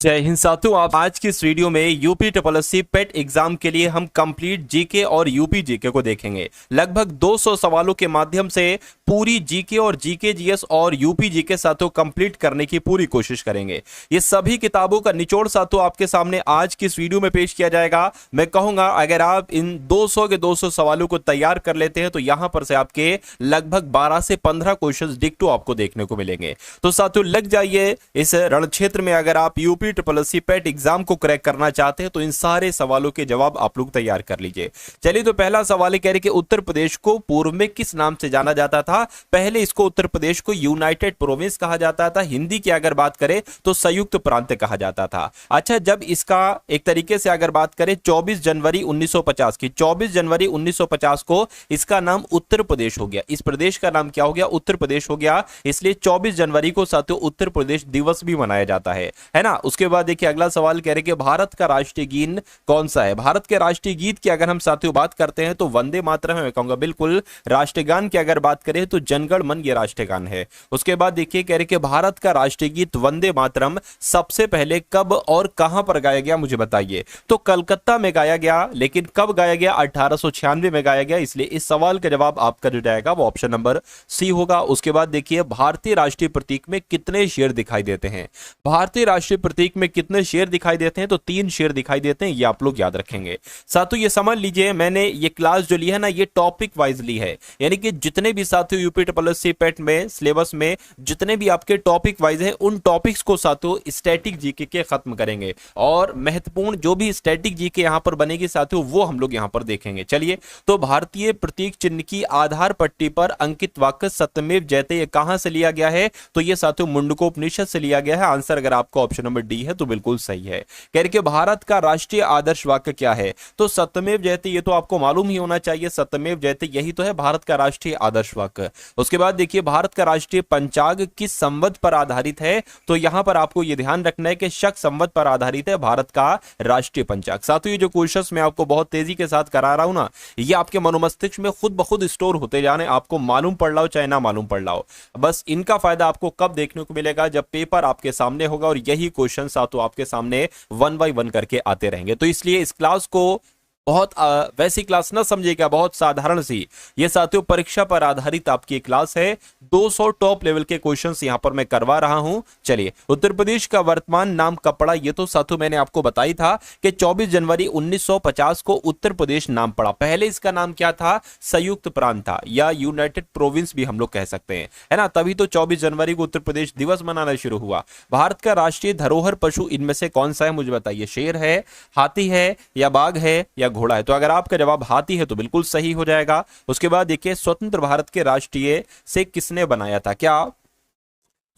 जय हिंद साथियों। आप आज की इस वीडियो में यूपी ट्रिपल एससी पेट एग्जाम के लिए हम कंप्लीट जीके और यूपी जीके को देखेंगे। लगभग 200 सवालों के माध्यम से पूरी जीके और जीके जीएस और यूपी जीके साथियों कंप्लीट करने की पूरी कोशिश करेंगे। ये सभी किताबों का निचोड़ साथियों आपके सामने आज की इस वीडियो में पेश किया जाएगा। मैं कहूंगा अगर आप इन 200 के 200 सवालों को तैयार कर लेते हैं तो यहां पर से आपके लगभग 12 से 15 क्वेश्चंस डिक्टो आपको देखने को मिलेंगे। तो साथियों लग जाइए इस रण क्षेत्र में। अगर आप यूपी ट्रिपल एससी पेट एग्जाम को क्रैक करना चाहते हैं तो इन सारे सवालों के जवाब आप लोग तैयार कर लीजिए। चलिए, तो पहला सवाल है, कह रहे कि उत्तर प्रदेश को पूर्व में किस नाम से जाना जाता था। पहले इसको उत्तर प्रदेश को यूनाइटेड प्रोविंस कहा जाता था। हिंदी की अगर बात करें तो संयुक्त प्रांत कहा जाता था। अच्छा, जब इसका एक तरीके से अगर बात करें 24 जनवरी 1950 की, 24 जनवरी 1950 को इसका नाम उत्तर प्रदेश हो गया। इस प्रदेश का नाम क्या हो गया? उत्तर प्रदेश हो गया। इसलिए 24 जनवरी को साथियों उत्तर प्रदेश दिवस भी मनाया जाता है ना। उसके बाद देखिए अगला सवाल कह रहे कि भारत का राष्ट्रीय गीत कौन सा है। भारत के राष्ट्रीय गीत की अगर हम साथियों बात करते हैं तो वंदे मातरम है। मैं कहूंगा बिल्कुल। राष्ट्रगान की अगर बात करें तो जनगण मन ये राष्ट्रगान है। उसके बाद देखिए कह रहे कि भारत का राष्ट्रीय गीत वंदे मातरम सबसे पहले कब और कहां पर गाया गया, मुझे बताइए। तो कलकत्ता में गाया गया, लेकिन कब गाया गया? 1896 में गाया गया। इसलिए इस सवाल का जवाब आपका जो जाएगा वो ऑप्शन नंबर सी होगा। उसके बाद देखिए भारतीय राष्ट्रीय प्रतीक में कितने शेर दिखाई देते हैं। भारतीय राष्ट्रीय प्रतीक में कितने शेर दिखाई देते हैं? तो 3 शेर दिखाई देते हैं। ये आप लोग याद रखेंगे। साथियों ये समझ लीजिए, मैंने ये क्लास जो ली है ना, ये टॉपिक वाइज ली है। यानी कि जितने भी साथियों यूपी ट्रिपल एससी पेट में सिलेबस में जितने भी आपके टॉपिक वाइज हैं, उन टॉपिक्स को साथियों स्टैटिक जीके के खत्म करेंगे और महत्वपूर्ण जो भी स्टैटिक जीके यहां पर बनेगी साथियों वो हम लोग यहां पर देखेंगे। चलिए, तो भारतीय प्रतीक चिन्ह की आधार पट्टी पर अंकित वाक्य सत्यमेव जयते ये कहां से लिया गया है? तो ये साथियों मुंडकोपनिषद से लिया गया है। आंसर अगर आपका ऑप्शन नंबर डी है तो बिल्कुल सही है। कह रहे कि भारत का राष्ट्रीय आदर्श वाक्य क्या है? तो सत्यमेव जयते, ये तो आपको मालूम ही होना चाहिए। सत्यमेव जयते यही तो है भारत का राष्ट्रीय आदर्श वाक्य। उसके बाद देखिए भारत का राष्ट्रीय पंचांग किस संवत पर आधारित है? तो यहां पर आपको यह ध्यान रखना है कि शक संवत पर आधारित है भारत का राष्ट्रीय पंचांग। साथियों ये जो क्वेश्चंस मैं आपको बहुत तेजी के साथ करा रहा हूं ना, ये आपके मनोमस्तिष्क में खुद ब खुद स्टोर होते जाने, आपको मालूम पड़ रहा हो चाहे ना मालूम पड़ रहा हो। बस इनका फायदा आपको कब देखने को मिलेगा? जब पेपर आपके सामने होगा और यही क्वेश्चन साथियों आपके सामने 1 बाय 1 करके आते रहेंगे। तो इसलिए इस क्लास को बहुत वैसी क्लास ना समझिएगा, बहुत साधारण सी। ये साथियों परीक्षा पर आधारित आपकी क्लास है। 200 टॉप लेवल के क्वेश्चंस यहां पर मैं करवा रहा हूं। चलिए, उत्तर प्रदेश का वर्तमान नाम कब पड़ा? ये तो साथियों मैंने आपको बताई था कि 24 जनवरी 1950 को उत्तर प्रदेश नाम पड़ा। पहले इसका नाम क्या था? संयुक्त प्रांत था, या यूनाइटेड प्रोविंस भी हम लोग कह सकते हैं, है ना। तभी तो 24 जनवरी को उत्तर प्रदेश दिवस मनाना शुरू हुआ। भारत का राष्ट्रीय धरोहर पशु इनमें से कौन सा है, मुझे बताइए। शेर है, हाथी है, या बाघ है, या घोड़ा है? तो अगर आपका जवाब हाथी है तो बिल्कुल सही हो जाएगा। उसके बाद देखिए स्वतंत्र भारत के राष्ट्रीय से किसने बनाया था? क्या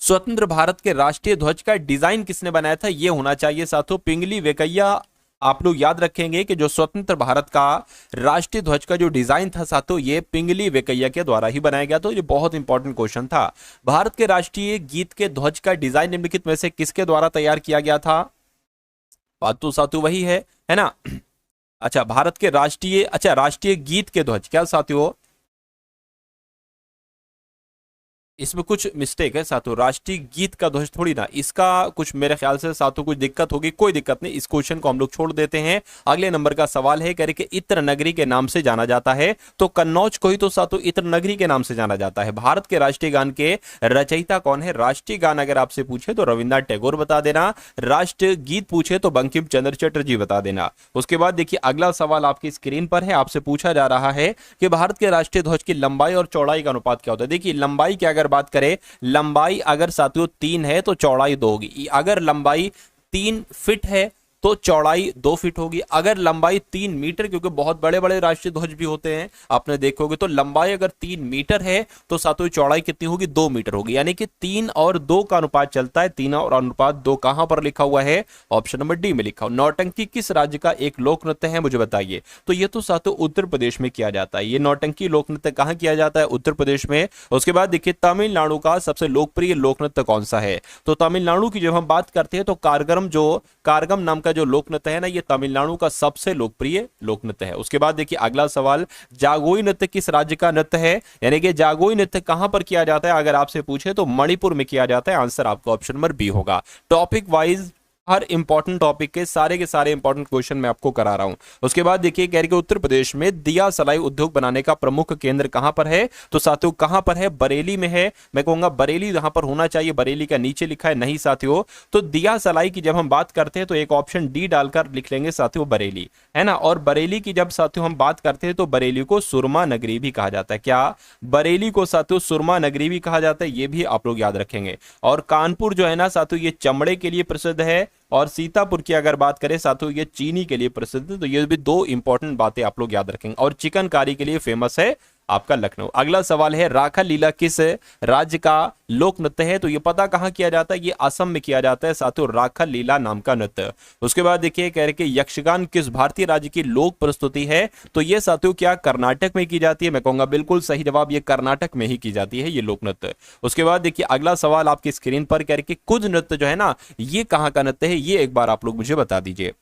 स्वतंत्र भारत के राष्ट्रीय ध्वज का डिजाइन किसने बनाया था? यह होना चाहिए साथियों पिंगली वेंकैया। आप लोग याद रखेंगे कि जो स्वतंत्र भारत का राष्ट्रीय ध्वज का जो डिजाइन था साथियों, ये पिंगली वेंकैया के द्वारा ही बनाया गया। तो ये बहुत इंपॉर्टेंट क्वेश्चन था। भारत के राष्ट्रीय गीत के ध्वज का डिजाइन निम्नलिखित में से किसके द्वारा तैयार किया गया था? बात तो साथियों वही है ना। अच्छा, भारत के राष्ट्रीय गीत के ध्वज, क्या साथियों इसमें कुछ मिस्टेक है साथियों। राष्ट्रीय गीत का ध्वज थोड़ी ना, इसका कुछ मेरे ख्याल से साथियों कुछ दिक्कत होगी। कोई दिक्कत नहीं, इस क्वेश्चन को हम लोग छोड़ देते हैं। अगले नंबर का सवाल है, कह रहे कि इत्र नगरी के नाम से जाना जाता है। तो कन्नौज को ही तो साथियों इत्र नगरी के नाम से जाना जाता है। भारत के राष्ट्रीय गान के रचयिता कौन है? राष्ट्रीय गान अगर आपसे पूछे तो रविन्द्रनाथ टैगोर बता देना। राष्ट्रीय गीत पूछे तो बंकिम चंद्र चटर्जी बता देना। उसके बाद देखिए अगला सवाल आपकी स्क्रीन पर है। आपसे पूछा जा रहा है कि भारत के राष्ट्रीय ध्वज की लंबाई और चौड़ाई का अनुपात क्या होता है। देखिए लंबाई की अगर बात करें, लंबाई अगर साथियों 3 है तो चौड़ाई 2 होगी। अगर लंबाई 3 फीट है तो चौड़ाई 2 फीट होगी। अगर लंबाई 3 मीटर, क्योंकि बहुत बड़े बड़े राष्ट्रीय ध्वज भी होते हैं आपने देखोगे, तो लंबाई अगर 3 मीटर है तो साथियों चौड़ाई कितनी होगी? 2 मीटर होगी। यानी कि 3 और 2 का अनुपात चलता है। 3 और अनुपात 2 कहां पर लिखा हुआ है? ऑप्शन नंबर डी में लिखा हुआ। नौटंकी किस राज्य का एक लोक नृत्य है, मुझे बताइए। तो ये तो साथियों उत्तर प्रदेश में किया जाता है। ये नौटंकी लोक नृत्य कहां किया जाता है? उत्तर प्रदेश में। उसके बाद देखिए तमिलनाडु का सबसे लोकप्रिय लोक नृत्य कौन सा है? तो तमिलनाडु की जब हम बात करते हैं तो कारगम नाम का जो लोक नृत्य है ना, ये तमिलनाडु का सबसे लोकप्रिय लोक नृत्य है। उसके बाद देखिए अगला सवाल, जागोई नृत्य किस राज्य का नृत्य है? यानी कि जागोई नृत्य कहां पर किया जाता है? अगर आपसे पूछे तो मणिपुर में किया जाता है। आंसर आपका ऑप्शन नंबर बी होगा। टॉपिक वाइज हर इंपॉर्टेंट टॉपिक के सारे इंपॉर्टेंट क्वेश्चन मैं आपको करा रहा हूं। उसके बाद देखिए कह रहे कि उत्तर प्रदेश में दिया सलाई उद्योग बनाने का प्रमुख केंद्र कहां पर है, तो साथियों कहां पर है, बरेली में है। मैं कहूंगा बरेली यहां पर होना चाहिए, बरेली का नीचे लिखा है नहीं साथियों। तो दिया सलाई की जब हम बात करते हैं तो एक ऑप्शन डी डालकर लिख लेंगे साथियों बरेली, है ना। और बरेली की जब साथियों हम बात करते हैं तो बरेली को सुरमा नगरी भी कहा जाता है। क्या बरेली को साथियों सुरमा नगरी भी कहा जाता है, ये भी आप लोग याद रखेंगे। और कानपुर जो है ना साथियों ये चमड़े के लिए प्रसिद्ध है, और सीतापुर की अगर बात करें साथियों ये चीनी के लिए प्रसिद्ध है। तो ये भी दो इंपॉर्टेंट बातें आप लोग याद रखेंगे। और चिकनकारी के लिए फेमस है आपका लखनऊ। अगला सवाल है राखा लीला किस राज्य का लोक नृत्य है, तो ये पता कहां किया जाता है, ये असम में किया जाता है साथियों, राखा लीला नाम का नृत्य। उसके बाद देखिए कह रहे कि यक्षगान किस भारतीय राज्य की लोक प्रस्तुति है, तो ये साथियों क्या कर्नाटक में की जाती है। मैं कहूंगा बिल्कुल सही जवाब, ये कर्नाटक में ही की जाती है ये लोक नृत्य। उसके बाद देखिए अगला सवाल आपकी स्क्रीन पर कह रहे कि कुछ नृत्य जो है ना ये कहां का नृत्य है, ये एक बार आप लोग मुझे बता दीजिए।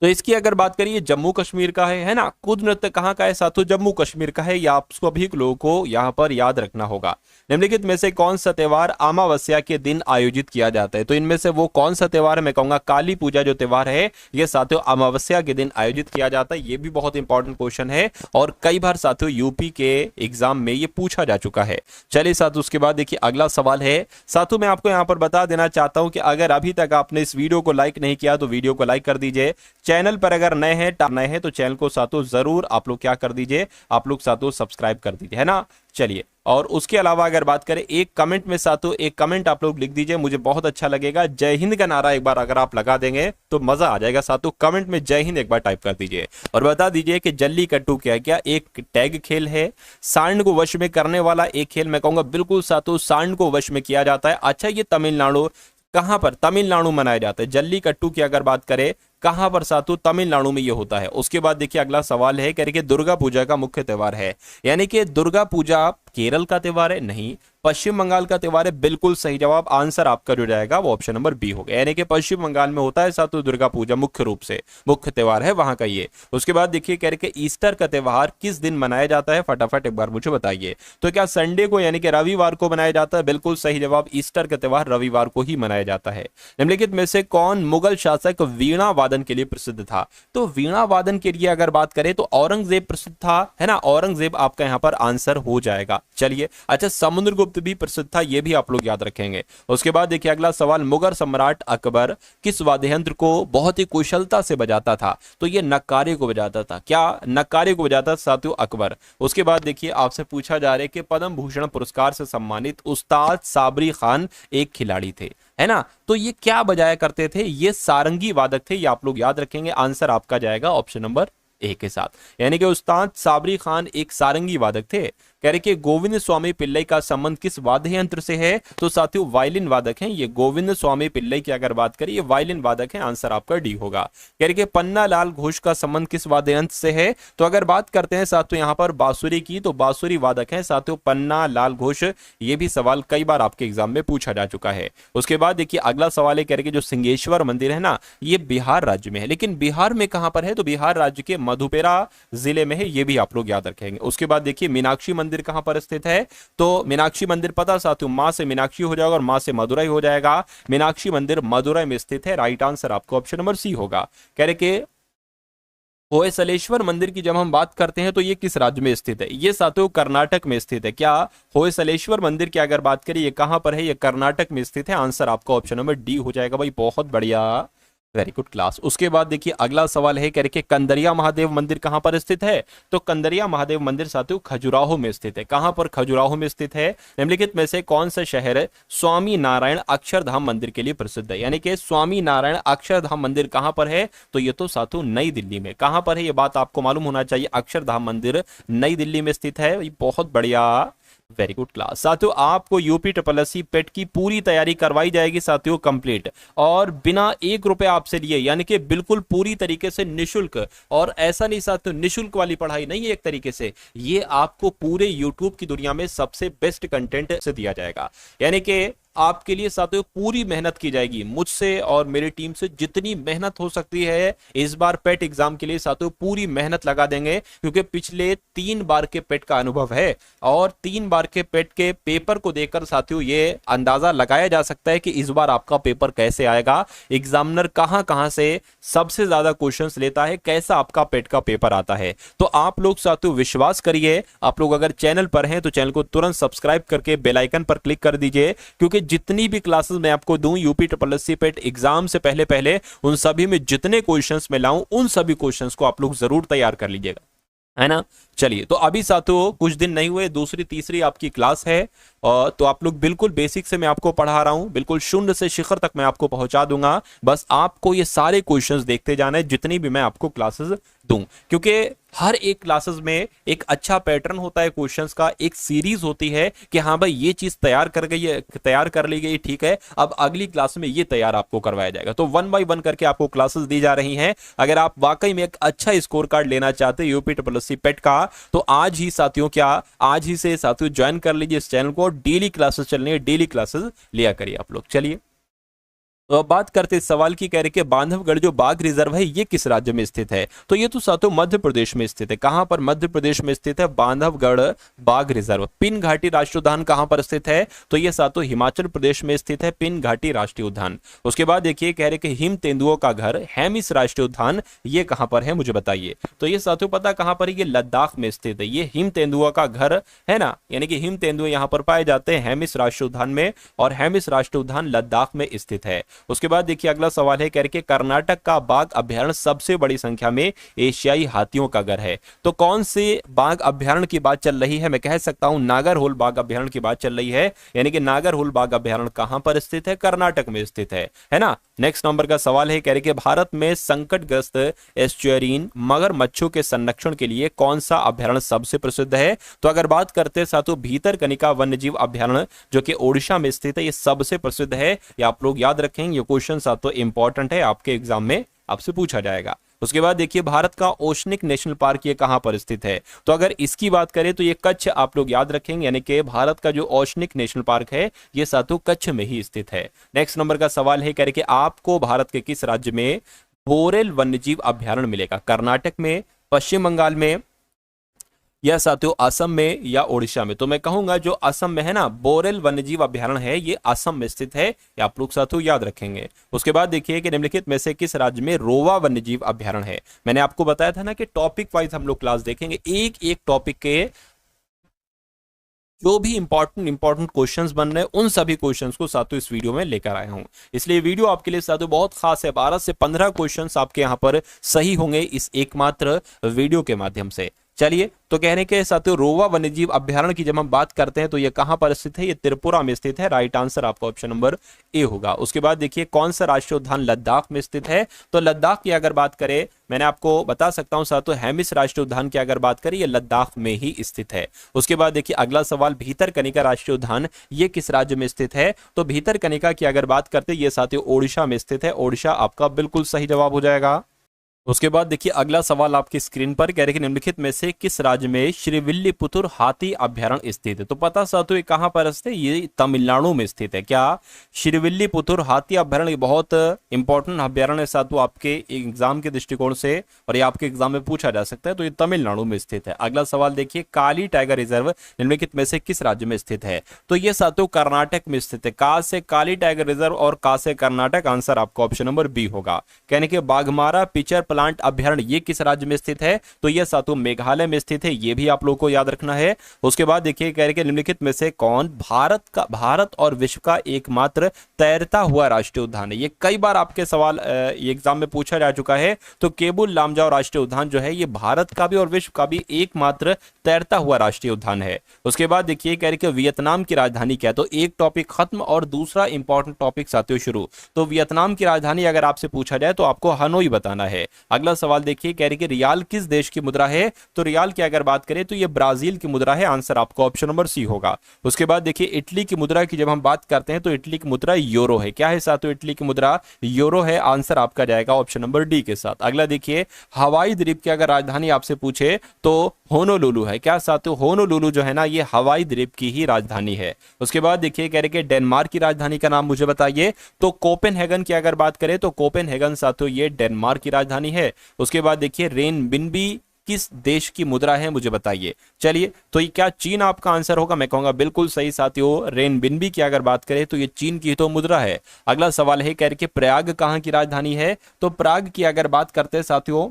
तो इसकी अगर बात करिए जम्मू कश्मीर का है ना। कुछ नृत्य कहां का है साथियों, जम्मू कश्मीर का है। या आप सभी लोगों को यहां पर याद रखना होगा। निम्नलिखित में से कौन सा त्योहार अमावस्या के दिन आयोजित किया जाता है, तो इनमें से वो कौन सा त्योहार है। मैं कहूंगा काली पूजा जो त्योहार है ये साथियों अमावस्या के दिन आयोजित किया जाता है। ये भी बहुत इंपॉर्टेंट क्वेश्चन है और कई बार साथियों यूपी के एग्जाम में ये पूछा जा चुका है। चलिए साथियों उसके बाद देखिए अगला सवाल है साथियों, मैं आपको यहां पर बता देना चाहता हूं कि अगर अभी तक आपने इस वीडियो को लाइक नहीं किया तो वीडियो को लाइक कर दीजिए। चैनल पर अगर नए हैं तो चैनल को साथों जरूर आप लोग क्या कर दीजिए, आप लोग साथों सब्सक्राइब कर दीजिए, है ना। चलिए और उसके अलावा अगर बात करें एक कमेंट में साथियों, एक कमेंट आप लोग लिख दीजिए, मुझे बहुत अच्छा लगेगा। जय हिंद का नारा एक बार अगर आप लगा देंगे तो मजा आ जाएगा साथियों। कमेंट में जय हिंद एक बार टाइप कर दीजिए और बता दीजिए कि जल्लीकट्टू क्या है। क्या एक टैग खेल है, सांड को वश में करने वाला एक खेल। मैं कहूंगा बिल्कुल साथियों सांड को वश में किया जाता है। अच्छा ये तमिलनाडु, कहां पर, तमिलनाडु मनाया जाता है। जल्लीकट्टू की अगर बात करें कहां पर साथियों, तमिलनाडु में ये होता है। उसके बाद देखिए अगला सवाल है कह रहे कि दुर्गा पूजा का मुख्य त्योहार है, यानी कि दुर्गा पूजा केरल का त्योहार है, नहीं पश्चिम बंगाल का त्योहार है। बिल्कुल सही जवाब, आंसर आपका जो जाएगा वो ऑप्शन नंबर बी हो गया, यानी कि पश्चिम बंगाल में होता है साथियों दुर्गा पूजा, मुख्य रूप से मुख्य त्योहार है वहां का ये। उसके बाद देखिए कह रहे कि ईस्टर का त्योहार किस दिन मनाया जाता है, फटाफट एक बार मुझे बताइए। तो क्या संडे को यानी कि रविवार को मनाया जाता है, बिल्कुल सही जवाब, ईस्टर का त्योहार रविवार को ही मनाया जाता है। निम्नलिखित में से कौन मुगल शासक वीणा वादन के लिए प्रसिद्ध था, तो वीणा वादन के लिए अगर बात करें तो औरंगजेब प्रसिद्ध था, है ना। औरंगजेब आपका यहां पर आंसर हो जाएगा। चलिए अच्छा समुद्रगुप्त भी प्रसिद्ध था, ये भी आप लोग याद रखेंगे। उसके बाद देखिए अगला सवाल, मुगल सम्राट अकबर किस वाद्य यंत्र को बहुत ही कुशलता से बजाता था, तो ये नक्कारे को बजाता था। क्या नक्कारे को बजाता था साथियों अकबर। उसके बाद देखिए आपसे पूछा जा रहा है कि पद्म भूषण पुरस्कार से सम्मानित उस्ताद साबरी खान एक खिलाड़ी थे, है ना। तो ये क्या बजाया करते थे, ये सारंगी वादक थे, ये आप लोग याद रखेंगे। आंसर आपका जाएगा ऑप्शन नंबर ए के साथ, यानी कि उस्ताद साबरी खान एक सारंगी वादक थे। कह रहे कि गोविंद स्वामी पिल्लई का संबंध किस वाद्य यंत्र से है, तो साथियों वायलिन वादक हैं ये। गोविंद स्वामी पिल्लई की अगर बात करें ये वायलिन वादक हैं, आंसर आपका डी होगा। कह रहे कि पन्ना लाल घोष का संबंध किस वाद्य यंत्र से है, तो अगर बात करते हैं साथियों यहाँ पर बांसुरी की, तो बांसुरी वादक हैं साथियों पन्ना लाल घोष। ये भी सवाल कई बार आपके एग्जाम में पूछा जा चुका है। उसके बाद देखिए अगला सवाल है, कह रहे कि जो सिंहेश्वर मंदिर है ना ये बिहार राज्य में है, लेकिन बिहार में कहां पर है, तो बिहार राज्य के मधुपेरा जिले में है, ये भी आप लोग याद रखेंगे। उसके बाद देखिए मीनाक्षी मंदिर कहां पर स्थित है, तो मीनाक्षी मंदिर पता साथियों मां से मीनाक्षी हो जाएगा और मां से मदुरई हो जाएगा। मीनाक्षी मंदिर मदुरई में स्थित है, राइट आंसर आपको ऑप्शन नंबर सी होगा। कह रहे कि होयसलेश्वर मंदिर की जब हम बात करते हैं तो ये किस राज्य में स्थित है, ये साथियों कर्नाटक में स्थित है। क्या होयसलेश्वर मंदिर की अगर बात करें ये कहां पर है, ये कर्नाटक में स्थित है, आंसर आपका ऑप्शन नंबर डी हो जाएगा भाई, बहुत बढ़िया, वेरी गुड क्लास। उसके बाद देखिए अगला सवाल है, कह रहे कि कंदरिया महादेव मंदिर कहां पर स्थित है, तो कंदरिया महादेव मंदिर साथियों खजुराहो में स्थित है। कहां पर, खजुराहो में स्थित है। निम्नलिखित में से कौन सा शहर स्वामी नारायण अक्षरधाम मंदिर के लिए प्रसिद्ध है, यानी कि स्वामी नारायण अक्षरधाम मंदिर कहां पर है, तो ये तो साथियों नई दिल्ली में। कहां पर है ये बात आपको मालूम होना चाहिए, अक्षरधाम मंदिर नई दिल्ली में स्थित है, बहुत बढ़िया, वेरी गुड क्लास। साथियों आपको यूपी SSC पेट की पूरी तैयारी करवाई जाएगी साथियों कंप्लीट, और बिना 1 रुपए आपसे लिए, यानी कि बिल्कुल पूरी तरीके से निशुल्क। और ऐसा नहीं साथियों निशुल्क वाली पढ़ाई नहीं है, एक तरीके से ये आपको पूरे यूट्यूब की दुनिया में सबसे बेस्ट कंटेंट से दिया जाएगा, यानी कि आपके लिए साथियों पूरी मेहनत की जाएगी। मुझसे और मेरी टीम से जितनी मेहनत हो सकती है इस बार पेट एग्जाम के लिए साथियों पूरी मेहनत लगा देंगे, क्योंकि पिछले 3 बार के पेट का अनुभव है और 3 बार के पेट के पेपर को देखकर साथियों ये अंदाजा लगाया जा सकता है कि इस बार आपका पेपर कैसे आएगा, एग्जामिनर कहां कहां से सबसे ज्यादा क्वेश्चंस लेता है, कैसा आपका पेट का पेपर आता है। तो आप लोग साथियों विश्वास करिए, आप लोग अगर चैनल पर हैं तो चैनल को तुरंत सब्सक्राइब करके बेल आइकन पर क्लिक कर दीजिए, क्योंकि जितनी भी क्लासेस मैं आपको दूं यूपी SSC पेट एग्जाम से पहले पहले उन सभी में जितने क्वेश्चंस मैं लाऊं उन सभी क्वेश्चंस को आप लोग जरूर तैयार कर लीजिएगा, है ना। चलिए, तो अभी साथियों कुछ दिन नहीं हुए दूसरी तीसरी आपकी क्लास है, और तो आप लोग बिल्कुल बेसिक से मैं आपको पढ़ा रहा हूं, बिल्कुल शून्य से शिखर तक मैं आपको पहुंचा दूंगा। बस आपको ये सारे क्वेश्चंस देखते जाना है जितनी भी मैं आपको क्लासेस दूं, क्योंकि हर एक क्लासेस में एक अच्छा पैटर्न होता है क्वेश्चंस का, एक सीरीज होती है कि हाँ भाई ये चीज तैयार कर ली गई, ठीक है, अब अगली क्लास में ये तैयार आपको करवाया जाएगा। तो 1 बाय 1 करके आपको क्लासेस दी जा रही हैं। अगर आप वाकई में एक अच्छा स्कोर कार्ड लेना चाहते हैं यूपी SSC पेट का, तो आज ही साथियों आज ही से साथियों ज्वाइन कर लीजिए इस चैनल को। डेली क्लासेस चलनी है, डेली क्लासेस लिया करिए आप लोग। चलिए, तो अब बात करते इस सवाल की, कह रहे कि बांधवगढ़ जो बाघ रिजर्व है ये किस राज्य में स्थित है। तो ये तो साथियों मध्य प्रदेश में स्थित है। कहां पर? मध्य प्रदेश में स्थित है बांधवगढ़ बाघ रिजर्व। पिन घाटी राष्ट्रीय उद्यान कहां पर स्थित है? तो ये साथियों हिमाचल प्रदेश में स्थित है, पिन घाटी राष्ट्रीय उद्यान। उसके बाद देखिए कह रहे कि हिम तेंदुओं का घर हेमिस राष्ट्रीय उद्यान ये कहां पर है, मुझे बताइए। तो ये साथियों पता कहां पर है? ये लद्दाख में स्थित है। ये हिम तेंदुओं का घर है ना, यानी कि हिम तेंदुए यहां पर पाए जाते हैं हेमिस राष्ट्रीय उद्यान में, और हेमिस राष्ट्रीय उद्यान लद्दाख में स्थित है। उसके बाद देखिए अगला सवाल है, कह रहे कि कर्नाटक का बाघ अभ्यारण्य सबसे बड़ी संख्या में एशियाई हाथियों का घर है। तो कौन से बाघ अभ्यारण्य की बात चल रही है? मैं कह सकता हूं नागरहोल बाघ अभ्यारण्य की बात चल रही है, यानी कि नागरहोल बाघ अभ्यारण्य कहां पर स्थित है? कर्नाटक में स्थित है ना। नेक्स्ट नंबर का सवाल है, कह रहे कि भारत में संकटग्रस्त एस्चुएरीन मगरमच्छों के संरक्षण के लिए कौन सा अभ्यारण्य सबसे प्रसिद्ध है? तो अगर बात करते हैं साथियों भीतरकनिका वन्यजीव अभ्यारण्य जो कि ओडिशा में स्थित है, ये सबसे प्रसिद्ध है। ये आप लोग याद रखेंगे, ये क्वेश्चन साथियों इंपॉर्टेंट है, आपके एग्जाम में आपसे पूछा जाएगा। उसके बाद देखिए भारत का ओशनिक नेशनल पार्क ये कहां पर स्थित है? तो अगर इसकी बात करें तो ये कच्छ आप लोग याद रखेंगे, यानी कि भारत का जो ओशनिक नेशनल पार्क है ये साथियों कच्छ में ही स्थित है। नेक्स्ट नंबर का सवाल है, कह रहे कि आपको भारत के किस राज्य में बोरेल वन्यजीव अभ्यारण्य मिलेगा? कर्नाटक में, पश्चिम बंगाल में, या साथियों असम में, या ओडिशा में? तो मैं कहूंगा जो असम में है ना बोरेल वन्यजीव अभ्यारण्य है ये असम में स्थित है, ये आप लोग साथियों याद रखेंगे। उसके बाद देखिए कि निम्नलिखित में से किस राज्य में रोवा वन्यजीव अभ्यारण्य है? मैंने आपको बताया था ना कि टॉपिक वाइज हम लोग क्लास देखेंगे, एक एक टॉपिक के जो भी इंपॉर्टेंट क्वेश्चंस बन रहे हैं उन सभी क्वेश्चंस को साथियों इस वीडियो में लेकर आया हूं। इसलिए वीडियो आपके लिए साथियों बहुत खास है, 12 से 15 क्वेश्चंस आपके यहां पर सही होंगे इस एकमात्र वीडियो के माध्यम से। चलिए, तो कहने के साथियों रोवा वन्यजीव अभ्यारण्य की जब हम बात करते हैं तो ये कहां पर स्थित है? ये त्रिपुरा में स्थित है। राइट आंसर आपका ऑप्शन नंबर ए होगा। उसके बाद देखिए कौन सा राष्ट्रीय उद्यान लद्दाख में स्थित है? तो लद्दाख की अगर बात करें, मैंने आपको बता सकता हूं साथियों हेमिस राष्ट्रीय उद्यान की अगर बात करें ये लद्दाख में ही स्थित है। उसके बाद देखिए अगला सवाल, भीतरकनिका राष्ट्रीय उद्यान ये किस राज्य में स्थित है? तो भीतरकनिका की अगर बात करते ये साथियों ओडिशा में स्थित है। ओडिशा आपका बिल्कुल सही जवाब हो जाएगा। उसके बाद देखिए अगला सवाल आपकी स्क्रीन पर, कह रहे कि निम्नलिखित में से किस राज्य में श्रीविल्लीपुतुर हाथी अभ्यारण्य स्थित है? तो पता साथियों ये कहां पर स्थित है? ये तमिलनाडु में स्थित है। क्या? श्रीविल्लीपुतुर हाथी अभ्यारण्य बहुत इंपॉर्टेंट अभ्यारण्य है साथियों आपके एग्जाम के दृष्टिकोण से, और ये आपके एग्जाम में पूछा जा सकता है। तो ये तमिलनाडु में स्थित है। अगला सवाल देखिए, काली टाइगर रिजर्व निम्नलिखित में से किस राज्य में स्थित है? तो ये साथियों कर्नाटक में स्थित है। का से काली टाइगर रिजर्व और का से कर्नाटक, आंसर आपका ऑप्शन नंबर बी होगा। कहने के बाघमारा पिचर प्लांट अभ्यारण्य ये किस राज्य में स्थित है? तो यह साथियों मेघालय में स्थित है, ये भी आप लोगों को याद रखना है। उसके बाद देखिए कह रहे कि निम्नलिखित में से कौन भारत और विश्व का एकमात्र तैरता हुआ राष्ट्रीय उद्यान है? ये कई बार आपके सवाल एग्जाम में पूछा जा चुका है। तो केबुल लामजाओ राष्ट्रीय उद्यान जो है ये भारत का भी और विश्व का भी एकमात्र तैरता हुआ राष्ट्रीय उद्यान है। उसके बाद देखिए कह रहे कि वियतनाम की राजधानी क्या है? तो एक टॉपिक खत्म और दूसरा इंपॉर्टेंट टॉपिक साथियों शुरू। तो वियतनाम की राजधानी अगर आपसे पूछा जाए तो आपको हनोई बताना है। अगला सवाल देखिए, कह रहे कि रियाल किस देश की मुद्रा है? तो रियाल की अगर बात करें तो ये ब्राजील की मुद्रा है, आंसर आपका ऑप्शन नंबर सी होगा। उसके बाद देखिए इटली की मुद्रा की जब हम बात करते हैं तो इटली की मुद्रा यूरो है। क्या है साथियों? इटली की मुद्रा यूरो है, आंसर आपका जाएगा ऑप्शन नंबर डी के साथ। अगला देखिए, हवाई द्वीप की अगर राजधानी आपसे पूछे तो होनोलुलु है। क्या साथियों? होनोलुलु जो है ना ये हवाई द्वीप की ही राजधानी है। उसके बाद देखिए कह रहे कि डेनमार्क की राजधानी का नाम मुझे बताइए, तो कोपेनहेगन की अगर बात करें तो कोपेनहेगन साथियों ये डेनमार्क की राजधानी है। उसके बाद देखिए रेनबिन्बी किस देश की मुद्रा है मुझे बताइए। चलिए, तो ये क्या चीन आपका आंसर होगा? मैं कहूंगा बिल्कुल सही साथियों, रेनबिन्बी की अगर बात करें तो ये चीन की तो मुद्रा है। अगला सवाल है, कह रहे कि प्रयाग कहां की राजधानी है? तो प्राग की अगर बात करते हैं साथियों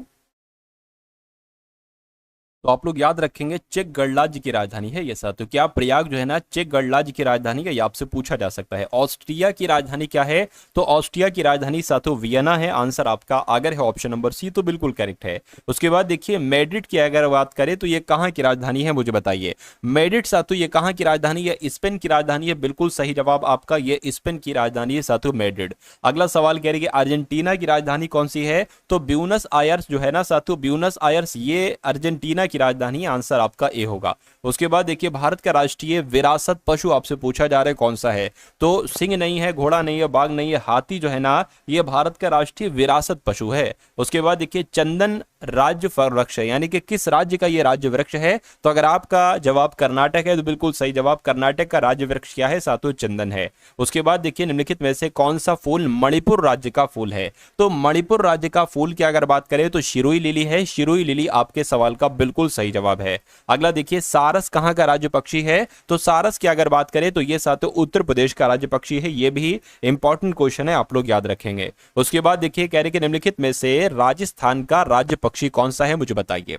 तो आप लोग याद रखेंगे चेक गणराज्य की राजधानी है ये साथियों। क्या प्रयाग जो है ना चेक गणराज्य की राजधानी है? ये आपसे पूछा जा सकता है। ऑस्ट्रिया की राजधानी क्या है? तो ऑस्ट्रिया की राजधानी साथियों वियना है, आंसर आपका अगर है ऑप्शन नंबर सी तो बिल्कुल करेक्ट है। उसके बाद देखिए मैड्रिड की अगर बात करें तो ये कहां की राजधानी है मुझे बताइए। मैड्रिड साथियों ये कहां की राजधानी है? स्पेन की राजधानी है, बिल्कुल सही जवाब आपका, ये स्पेन की राजधानी है साथियों मैड्रिड। अगला सवाल कह रही है अर्जेंटीना की राजधानी कौन सी है? तो ब्यूनस आयर्स जो है ना साथियों, ब्यूनस आयर्स ये अर्जेंटीना की राजधानी, आंसर आपका ए होगा। उसके बाद देखिए भारत का राष्ट्रीय विरासत पशु आपसे पूछा जा रहा है कौन सा है? तो सिंह नहीं है, घोड़ा नहीं है, बाघ नहीं है, हाथी जो है ना ये भारत का राष्ट्रीय विरासत पशु है। उसके बाद देखिए चंदन राज्य वृक्ष है, यानी कि किस राज्य का ये राज्य वृक्ष है? तो अगर आपका जवाब कर्नाटक है तो बिल्कुल सही जवाब, कर्नाटक का राज्य वृक्ष क्या है साथियों? चंदन है। उसके बाद देखिए निम्नलिखित में से कौन सा फूल मणिपुर राज्य का फूल है? तो मणिपुर राज्य का फूल की अगर बात करें तो शिरुई लिली है, शिरुई लिली आपके सवाल का बिल्कुल सही जवाब है। अगला देखिए सारस कहां का राज्य पक्षी है? तो सारस की अगर बात करें तो ये साथियों उत्तर प्रदेश का राज्य पक्षी है, ये भी इंपॉर्टेंट क्वेश्चन है, आप लोग याद रखेंगे। उसके बाद देखिए कह रहे कि निम्नलिखित में से राजस्थान का राज्य पक्षी कौन सा है मुझे बताइए।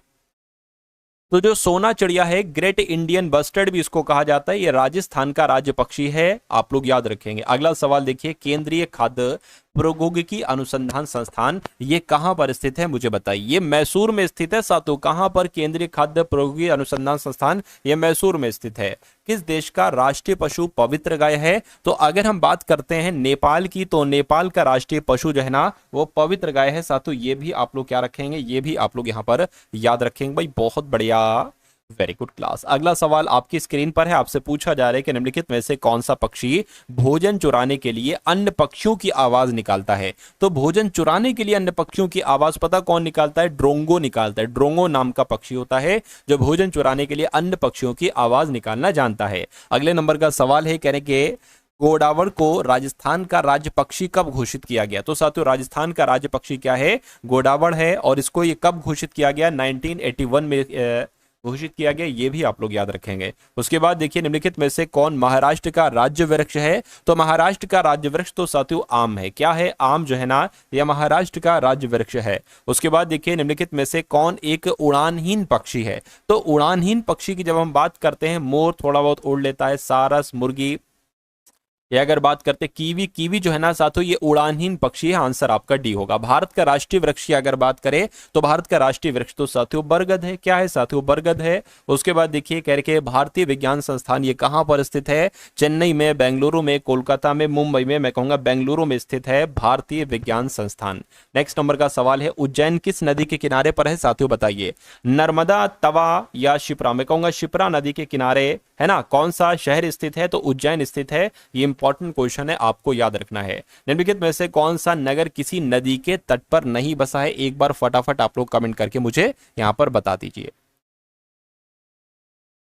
तो जो सोना चिड़िया है, ग्रेट इंडियन बस्टर्ड भी इसको कहा जाता है, ये राजस्थान का राज्य पक्षी है, आप लोग याद रखेंगे। अगला सवाल देखिए केंद्रीय खाद्य प्रौद्योगिकी अनुसंधान संस्थान ये कहां पर स्थित है मुझे बताइए। ये मैसूर में स्थित है साथियों। कहां पर? केंद्रीय खाद्य प्रौद्योगिकी अनुसंधान संस्थान ये मैसूर में स्थित है। किस देश का राष्ट्रीय पशु पवित्र गाय है? तो अगर हम बात करते हैं नेपाल की तो नेपाल का राष्ट्रीय पशु जो है ना वो पवित्र गाय है साथियों, ये भी आप लोग क्या रखेंगे, ये भी आप लोग यहां पर याद रखेंगे भाई, बहुत बढ़िया, वेरी गुड क्लास। अगला सवाल आपकी स्क्रीन पर है, आपसे पूछा जा रहा है कि निम्नलिखित में से कौन सा पक्षी भोजन चुराने के लिए अन्य पक्षियों की आवाज निकालता है? तो भोजन चुराने के लिए अन्य पक्षियों की आवाज पता कौन निकालता है? ड्रोंगो निकालता है। ड्रोंगो नाम का पक्षी होता है जो भोजन चुराने के लिए अन्य पक्षियों की आवाज निकालना जानता है। अगले नंबर का सवाल है, कहने के गोडावड़ को राजस्थान का राज्य पक्षी कब घोषित किया गया? तो साथियों राजस्थान का राज्य पक्षी क्या है? गोडावड़ है, और इसको ये कब घोषित किया गया? 1981 में घोषित किया गया, ये भी आप लोग याद रखेंगे। उसके बाद देखिए निम्नलिखित में से कौन महाराष्ट्र का राज्य वृक्ष है? तो महाराष्ट्र का राज्य वृक्ष तो साथियों आम है। क्या है? आम जो है ना यह महाराष्ट्र का राज्य वृक्ष है। उसके बाद देखिए निम्नलिखित में से कौन एक उड़ानहीन पक्षी है? तो उड़ानहीन पक्षी की जब हम बात करते हैं, मोर थोड़ा बहुत उड़ लेता है, सारस, मुर्गी, ये अगर बात करते कीवी, कीवी जो है ना साथियों ये उड़ानहीन पक्षी है, आंसर आपका डी होगा। भारत का राष्ट्रीय वृक्ष की अगर बात करें तो भारत का राष्ट्रीय वृक्ष तो साथियों बरगद है। क्या है साथियों? बरगद है। उसके बाद देखिए कह रहे भारतीय विज्ञान संस्थान ये कहां पर स्थित है? चेन्नई में, बेंगलुरु में, कोलकाता में, मुंबई में, मैं कहूंगा बेंगलुरु में स्थित है भारतीय विज्ञान संस्थान। नेक्स्ट नंबर का सवाल है उज्जैन किस नदी के किनारे पर है साथियों बताइए। नर्मदा, तवा या शिप्रा? मैं कहूंगा शिप्रा नदी के किनारे है ना। कौन सा शहर स्थित है? तो उज्जैन स्थित है, ये इंपॉर्टेंट क्वेश्चन है, आपको याद रखना है। निम्नलिखित में से कौन सा नगर किसी नदी के तट पर नहीं बसा है? एक बार फटाफट आप लोग कमेंट करके मुझे यहां पर बता दीजिए।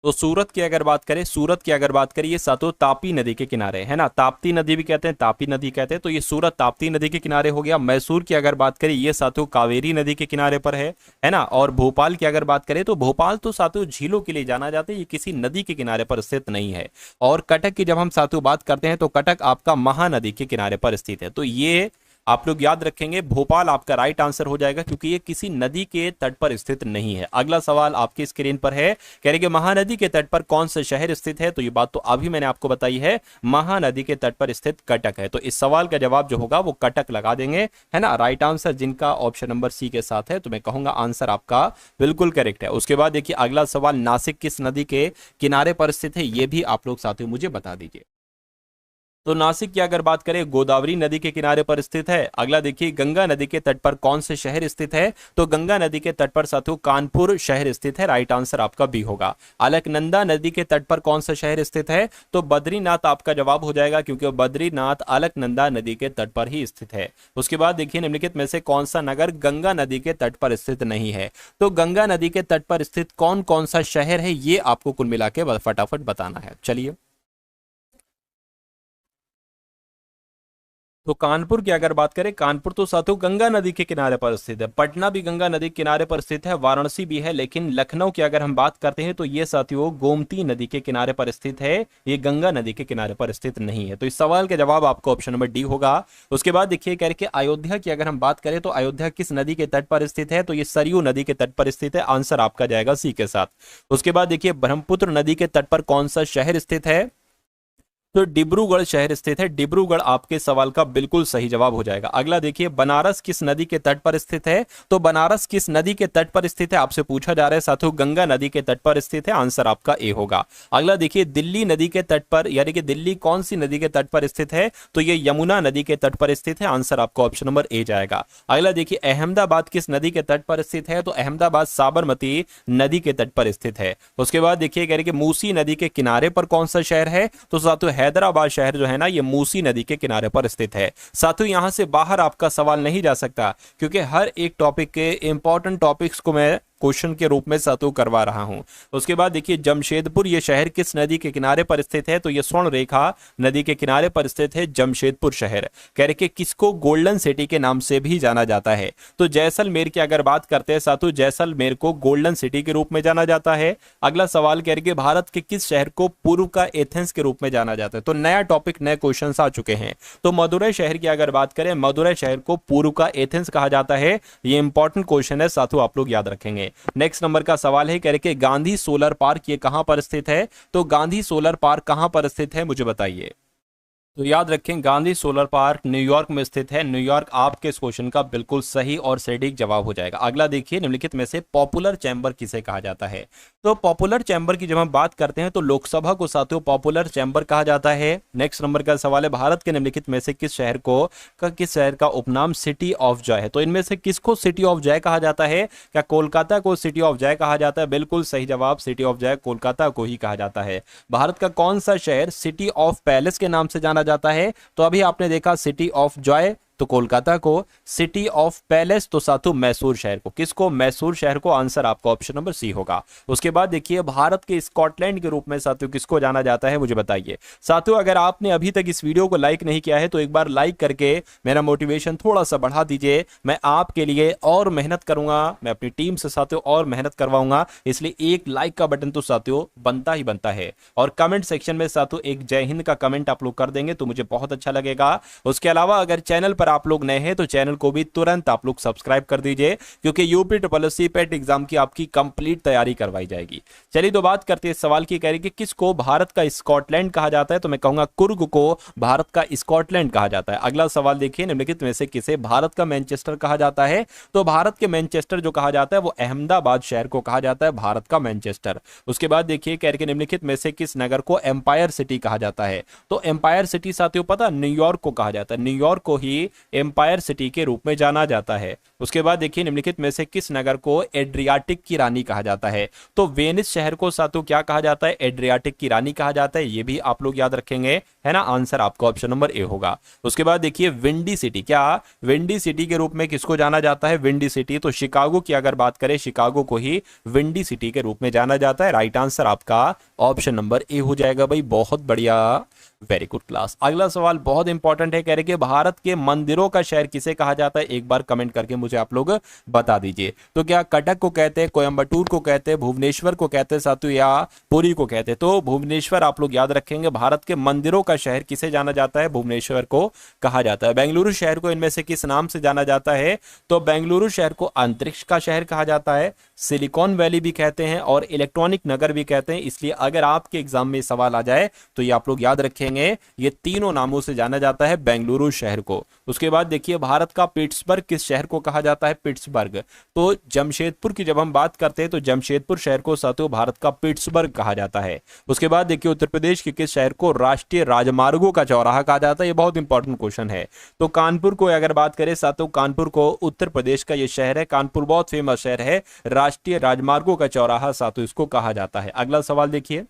तो सूरत की अगर बात करें, सूरत की अगर बात करें, ये सातों तापी नदी के किनारे है ना, ताप्ती नदी भी कहते हैं, तापी नदी कहते हैं, तो ये सूरत ताप्ती नदी के किनारे हो गया। मैसूर की अगर बात करें ये सातों कावेरी नदी के किनारे पर है ना। और भोपाल की अगर बात करें तो भोपाल तो सातों झीलों के लिए जाना जाता है, ये किसी नदी के किनारे पर स्थित नहीं है। और कटक की जब हम सातों बात करते हैं तो कटक आपका महानदी के किनारे पर स्थित है। तो ये आप लोग याद रखेंगे, भोपाल आपका राइट आंसर हो जाएगा क्योंकि ये किसी नदी के तट पर स्थित नहीं है। अगला सवाल आपकी स्क्रीन पर है, कह रहे कि महानदी के तट पर कौन सा शहर स्थित है? तो ये बात तो अभी मैंने आपको बताई है, महानदी के तट पर स्थित कटक है। तो इस सवाल का जवाब जो होगा वो कटक लगा देंगे, है ना। राइट आंसर जिनका ऑप्शन नंबर सी के साथ है, तो मैं कहूंगा आंसर आपका बिल्कुल करेक्ट है। उसके बाद देखिए अगला सवाल, नासिक किस नदी के किनारे पर स्थित है? ये भी आप लोग साथियों मुझे बता दीजिए। तो नासिक की अगर बात करें गोदावरी नदी के किनारे पर स्थित है। अगला देखिए गंगा नदी के तट पर कौन से शहर स्थित है, तो गंगा नदी के तट पर साथियों कानपुर शहर स्थित है, राइट आंसर आपका बी होगा। अलकनंदा नदी के तट पर कौन सा शहर स्थित है, तो बद्रीनाथ आपका जवाब हो जाएगा, क्योंकि बद्रीनाथ अलकनंदा नदी के तट पर ही स्थित है। उसके बाद देखिए निम्नलिखित में से कौन सा नगर गंगा नदी के तट पर स्थित नहीं है, तो गंगा नदी के तट पर स्थित कौन कौन सा शहर है ये आपको कुल मिला के फटाफट बताना है। चलिए, तो कानपुर की अगर बात करें, कानपुर तो साथियों गंगा नदी के किनारे पर स्थित है। पटना भी गंगा नदी के किनारे पर स्थित है, वाराणसी भी है, लेकिन लखनऊ की अगर हम बात करते हैं तो ये साथियों गोमती नदी के किनारे पर स्थित है, ये गंगा नदी के किनारे पर स्थित नहीं है। तो इस सवाल का जवाब आपको ऑप्शन नंबर डी होगा। उसके बाद देखिए कह रहे अयोध्या की अगर हम बात करें तो अयोध्या किस नदी के तट पर स्थित है, तो ये सरयू नदी के तट पर स्थित है, आंसर आपका जाएगा सी के साथ। उसके बाद देखिए ब्रह्मपुत्र नदी के तट पर कौन सा शहर स्थित है, तो डिब्रूगढ़ शहर स्थित है। डिब्रूगढ़ आपके सवाल का बिल्कुल सही जवाब हो जाएगा। अगला देखिए बनारस किस नदी के तट पर स्थित है, तो बनारस किस नदी के तट पर स्थित है आपसे पूछा जा रहा है साथियों, गंगा नदी के तट पर स्थित है, आंसर आपका ए होगा। अगला देखिए दिल्ली नदी के तट पर, यानी कि दिल्ली कौन सी नदी के तट पर स्थित है, तो ये यमुना नदी के तट पर स्थित है, आंसर आपका ऑप्शन नंबर ए जाएगा। अगला देखिए अहमदाबाद किस नदी के तट पर स्थित है, तो अहमदाबाद साबरमती नदी के तट पर स्थित है। उसके बाद देखिए कह रहे कि मूसी नदी के किनारे पर कौन सा शहर है, तो साथियों हैदराबाद शहर जो है ना ये मूसी नदी के किनारे पर स्थित है। साथियों यहां से बाहर आपका सवाल नहीं जा सकता, क्योंकि हर एक टॉपिक के इंपॉर्टेंट टॉपिक्स को मैं क्वेश्चन के रूप में साथियों करवा रहा हूं। उसके बाद देखिए जमशेदपुर ये शहर किस नदी के किनारे पर स्थित है, तो ये स्वर्ण रेखा नदी के किनारे पर स्थित है जमशेदपुर शहर। कह रहे कि किसको गोल्डन सिटी के नाम से भी जाना जाता है, तो जैसलमेर की अगर बात करते हैं साथियों, जैसलमेर को गोल्डन सिटी के रूप में जाना जाता है। अगला सवाल कह रहे कि भारत के किस शहर को पूर्व का एथेंस के रूप में जाना जाता है, तो नया टॉपिक नए क्वेश्चन आ चुके हैं। तो मदुरै शहर की अगर बात करें, मदुरै शहर को पूर्व का एथेंस कहा जाता है। ये इंपॉर्टेंट क्वेश्चन है साथियों, आप लोग याद रखेंगे। नेक्स्ट नंबर का सवाल है, कह रहे कि गांधी सोलर पार्क ये कहां पर स्थित है, तो गांधी सोलर पार्क कहां पर स्थित है मुझे बताइए। तो याद रखें गांधी सोलर पार्क न्यूयॉर्क में स्थित है। न्यूयॉर्क आपके इस क्वेश्चन का बिल्कुल सही और सटीक जवाब हो जाएगा। अगला देखिए निम्नलिखित में से पॉपुलर चैंबर किसे कहा जाता है, तो पॉपुलर चैंबर की जब हम बात करते हैं तो लोकसभा को साथियों पॉपुलर चैंबर कहा जाता है। नेक्स्ट नंबर का सवाल है, भारत के निम्नलिखित में से किस शहर का उपनाम सिटी ऑफ जॉय है, तो इनमें से किसको सिटी ऑफ जॉय कहा जाता है, क्या कोलकाता को सिटी ऑफ जॉय कहा जाता है, बिल्कुल सही जवाब, सिटी ऑफ जॉय कोलकाता को ही कहा जाता है। भारत का कौन सा शहर सिटी ऑफ पैलेस के नाम से जाना जाता है, तो अभी आपने देखा सिटी ऑफ जॉय तो कोलकाता को, सिटी ऑफ पैलेस तो साथियों मैसूर शहर को, किसको, मैसूर शहर को, आंसर आपका ऑप्शन नंबर सी होगा। उसके बाद देखिए भारत के स्कॉटलैंड के रूप में साथियों किसको जाना जाता है मुझे बताइए। साथियों अगर आपने अभी तक इस वीडियो को लाइक नहीं किया है तो एक बार लाइक करके मेरा मोटिवेशन थोड़ा सा बढ़ा दीजिए। मैं आपके लिए और मेहनत करूंगा, मैं अपनी टीम से साथियों और मेहनत करवाऊंगा, इसलिए एक लाइक का बटन तो साथियों बनता ही बनता है। और कमेंट सेक्शन में साथियों एक जय हिंद का कमेंट आप लोग कर देंगे तो मुझे बहुत अच्छा लगेगा। उसके अलावा अगर चैनल पर आप लोग नए हैं तो चैनल को भी तुरंत आप लोग सब्सक्राइब कर दीजिए, क्योंकि यूपी SSC पेट एग्जाम की आपकी कंप्लीट तैयारी करवाई जाएगी। चलिए तो बात करते हैं इस सवाल की, कह रही कि किसको भारत का स्कॉटलैंड कहा जाता है, तो मैं कहूंगा कुर्ग को भारत का स्कॉटलैंड कहा जाता है। अगला सवाल देखिए निम्नलिखित में से किसे भारत का मैनचेस्टर कहा जाता है, तो भारत के मैनचेस्टर जो कहा जाता है वो अहमदाबाद शहर को कहा जाता है, भारत का मैनचेस्टर। उसके बाद देखिए कह रहे कि निम्नलिखित में से किस नगर को एम्पायर सिटी कहा जाता है, तो एम्पायर सिटी साथियों पता न्यूयॉर्क को कहा जाता है, न्यूयॉर्क को ही एम्पायर सिटी के रूप में जाना जाता है। उसके बाद देखिए निम्नलिखित में से किस नगर को एड्रियाटिक की रानी कहा जाता है, तो वेनिस शहर को साथियों क्या कहा जाता है, एड्रियाटिक की रानी कहा जाता है, ये भी आप लोग याद रखेंगे, है ना, आंसर आपका ऑप्शन नंबर ए होगा। उसके बाद देखिए विंडी सिटी, क्या विंडी सिटी के रूप में किसको जाना जाता है, विंडी सिटी तो शिकागो की अगर बात करें, शिकागो को ही विंडी सिटी के रूप में जाना जाता है, राइट आंसर आपका ऑप्शन नंबर ए हो जाएगा भाई, बहुत बढ़िया, वेरी गुड क्लास। अगला सवाल बहुत इंपॉर्टेंट है, कह रहे कि भारत के मंदिरों का शहर किसे कहा जाता है, एक बार कमेंट करके मुझे आप लोग बता दीजिए। तो क्या कटक को कहते हैं, कोयंबटूर को कहते हैं, भुवनेश्वर को कहते हैं साथियों, या पुरी को कहते हैं, तो भुवनेश्वर आप लोग याद रखेंगे। भारत के मंदिरों का शहर किसे जाना जाता है, भुवनेश्वर को कहा जाता है। बेंगलुरु शहर को इनमें से किस नाम से जाना जाता है, तो बेंगलुरु शहर को अंतरिक्ष का शहर कहा जाता है, सिलिकॉन वैली भी कहते हैं और इलेक्ट्रॉनिक नगर भी कहते हैं। इसलिए अगर आपके एग्जाम में सवाल आ जाए तो ये आप लोग याद रखें रखेंगे, ये तीनों नामों से जाना जाता है बेंगलुरु शहर को। उसके बाद देखिए भारत का पिट्सबर्ग किस शहर को कहा जाता है? पिट्सबर्ग। तो जमशेदपुर की जब हम बात करते हैं तो जमशेदपुर शहर को साथियों भारत का पिट्सबर्ग कहा जाता है। उसके बाद देखिए उत्तर प्रदेश के किस शहर को राष्ट्रीय राजमार्गों का चौराहा कहा जाता है? ये बहुत इंपॉर्टेंट क्वेश्चन है। तो कानपुर को अगर बात करें साथियों, कानपुर को उत्तर प्रदेश का ये शहर है, कानपुर बहुत फेमस शहर है, राष्ट्रीय राजमार्गों का चौराहा साथियों इसको कहा जाता है। अगला सवाल देखिए,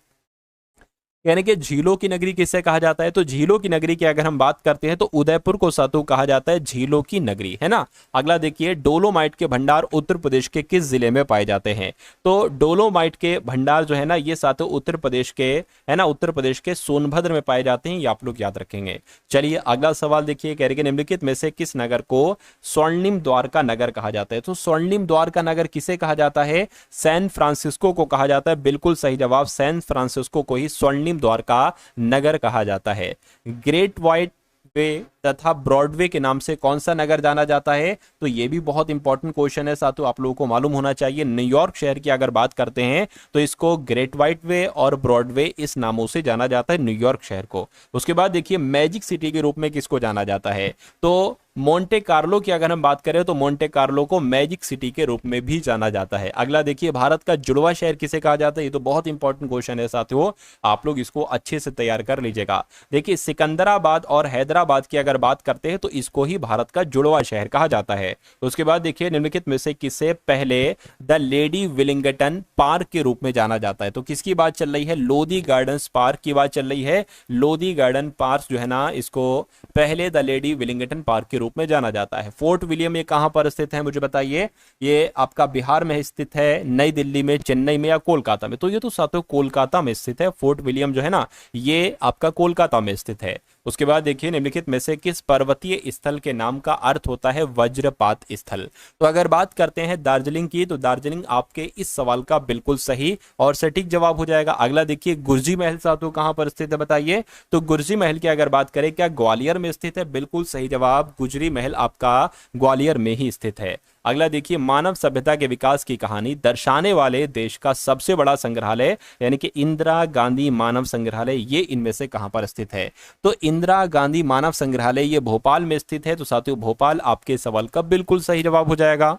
यानी कि झीलों की नगरी किसे कहा जाता है? तो झीलों की नगरी की अगर हम बात करते हैं तो उदयपुर को साथियों कहा जाता है झीलों की नगरी, है ना। अगला देखिए, डोलोमाइट के भंडार उत्तर प्रदेश के किस जिले में पाए जाते हैं? तो डोलोमाइट के भंडार जो है ना ये साथियों उत्तर प्रदेश के, है ना, उत्तर प्रदेश के सोनभद्र में पाए जाते हैं, ये आप लोग याद रखेंगे। चलिए अगला सवाल देखिए, कह रहे कि निम्नलिखित में से किस नगर को स्वर्णिम द्वारका नगर कहा जाता है? तो स्वर्णिम द्वारका नगर किसे कहा जाता है? सैन फ्रांसिस्को को कहा जाता है। बिल्कुल सही जवाब, सैन फ्रांसिस्को को ही स्वर्णिम द्वारका नगर कहा जाता है। ग्रेट व्हाइट वे तथा ब्रॉडवे के नाम से कौन सा नगर जाना जाता है? तो ये भी बहुत इंपॉर्टेंट क्वेश्चन है साथियों, आप लोगों को मालूम होना चाहिए। न्यूयॉर्क शहर की अगर बात करते हैं तो इसको ग्रेट व्हाइट वे और ब्रॉडवे इस नामों से जाना जाता है, न्यूयॉर्क शहर को। उसके बाद देखिए मैजिक सिटी के रूप में किसको जाना जाता है? तो मोंटे कार्लो की अगर हम बात करें तो मोंटे कार्लो को मैजिक सिटी के रूप में भी जाना जाता है। अगला देखिए, भारत का जुड़वा शहर किसे कहा जाता है? ये तो बहुत इंपॉर्टेंट क्वेश्चन है साथियों, आप लोग इसको अच्छे से तैयार कर लीजिएगा। देखिए सिकंदराबाद और हैदराबाद की अगर बात करते हैं तो इसको ही भारत का जुड़वा शहर कहा जाता है। उसके बाद देखिए निम्नलिखित में से किसे पहले द लेडी विलिंगटन पार्क के रूप में जाना जाता है? तो किसकी बात चल रही है? लोधी गार्डन्स पार्क की बात चल रही है। लोधी गार्डन पार्क जो है ना इसको पहले द लेडी विलिंगटन पार्क के रूप में जाना जाता है। फोर्ट विलियम ये कहां पर स्थित है मुझे बताइए? ये आपका बिहार में स्थित है, नई दिल्ली में, चेन्नई में या कोलकाता में? तो ये तो साथियों कोलकाता में स्थित है। फोर्ट विलियम जो है ना ये आपका कोलकाता में स्थित है। उसके बाद देखिए निम्नलिखित में से किस पर्वतीय स्थल के नाम का अर्थ होता है वज्रपात स्थल? तो अगर बात करते हैं दार्जिलिंग की, तो दार्जिलिंग आपके इस सवाल का बिल्कुल सही और सटीक जवाब हो जाएगा। अगला देखिए, गुरजी महल साथियों कहां पर स्थित है बताइए? तो गुरजी महल की अगर बात करें क्या ग्वालियर में स्थित है? बिल्कुल सही जवाब, गुजरी महल आपका ग्वालियर में ही स्थित है। अगला देखिए, मानव सभ्यता के विकास की कहानी दर्शाने वाले देश का सबसे बड़ा संग्रहालय यानी कि इंदिरा गांधी मानव संग्रहालय, ये इनमें से कहां पर स्थित है? तो इंदिरा गांधी मानव संग्रहालय ये भोपाल में स्थित है। तो साथियों भोपाल आपके सवाल का बिल्कुल सही जवाब हो जाएगा।